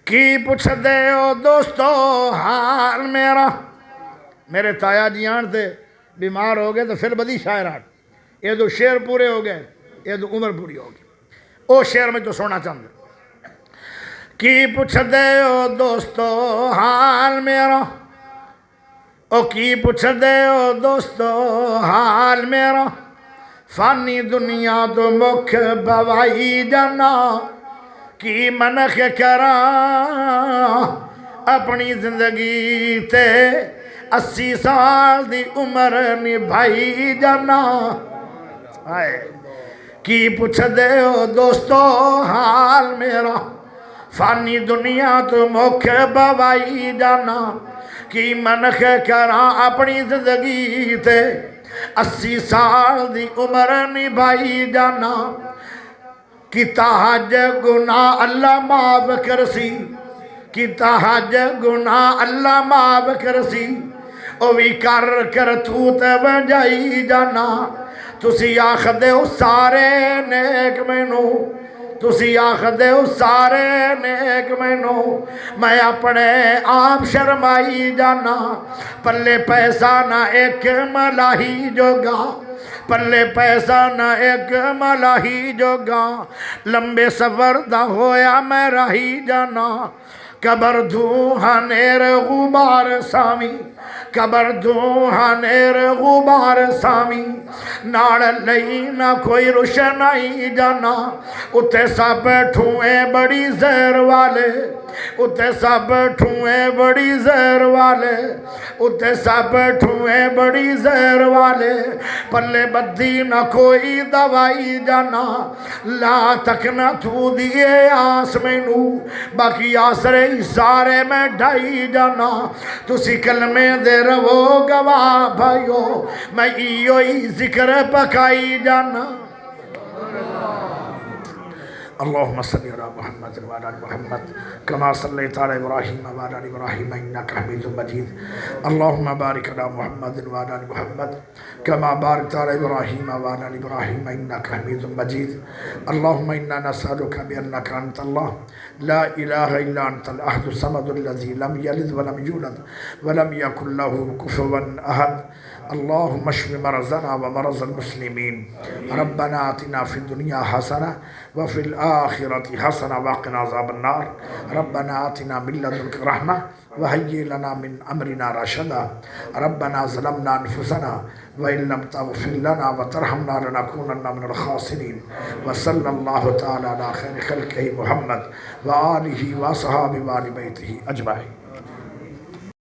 کی پوچھ دے ہو دوستو حال میرا میرے تایا جی آن تھے بیمار ہو گئے تو پھر بدی شاعرات یہ تو شعر پورے ہو گئے یہ تو عمر پوری ہو گئی او شعر میں تو سونا چاہتے کی پوچھ دے ہو دوستو حال میرا او کی پوچھ دے ہو دوستو حال میرا فانی دنیا تو مکھ بوائی جانا کی منخ کراں اپنی زندگی تے 80 سال دی عمر نبھائی جانا کی پوچھ دے ہو دوستو حال میرا فانی دنیا تو مکھ بوائی جانا کی منخ کراں اپنی زندگی تے 80 سال دی عمر نبھائی جانا کیتا حج گناہ اللہ معاف کرسی کیتا حج گناہ اللہ معاف کرسی او بھی کر کرتوت ونجائی جانا تسی آخ دے ہو سارے نیک مینوں تسی آخ دے ہو سارے نیک مینوں میں اپنے آپ شرمائی جانا پلے پیسہ نہ ایک ملاہی جوگا پلے پیسہ نہ ایک ملاہی جو گاں لمبے سفر دا ہویا میں راہی جانا قبر دھوہاں نیر غبار سامی قبر دھوہاں نیر غبار سامی ناڑ لئی نہ کوئی روشنائی جانا اتے سب ٹھوئیں بڑی زہر والے اتے سب ٹھوئیں بڑی زہر والے اتے سب ٹھوئیں بڑی زہر والے پلے بدھی نہ کوئی دوائی جانا لا تک نہ تو دیے آس میں نو باقی آسرے سارے میں ڈھائی جانا تسی کلمے دے رو گواہ بھائیو میں ایو ہی ذکر پکائی جانا اللهم صل على محمد وعلى ال محمد كما صليت على ابراهيم وعلى ال ابراهيم انك حميد مجيد اللهم بارك على محمد وعلى ال محمد كما باركت على ابراهيم وعلى ال ابراهيم انك حميد مجيد اللهم انا نسالك بانك انت الله لا اله الا انت الاحد الصمد الذي لم يلد ولم يولد ولم يكن له كفوا احد اللهم اشف مرضنا ومرض المسلمين ربنا آتنا في الدنيا حسنة وفي الآخرة حسنة وقنا عذاب النار ربنا آتنا من لدنك رحمة وهيئ لنا من أمرنا رشدا ربنا ظلمنا أنفسنا وإن لم تغفر لنا وترحمنا لنكونن من الخاسرين وصلى الله تعالى على خير خلقه محمد وآله وصحابه وآل بيته أجمعين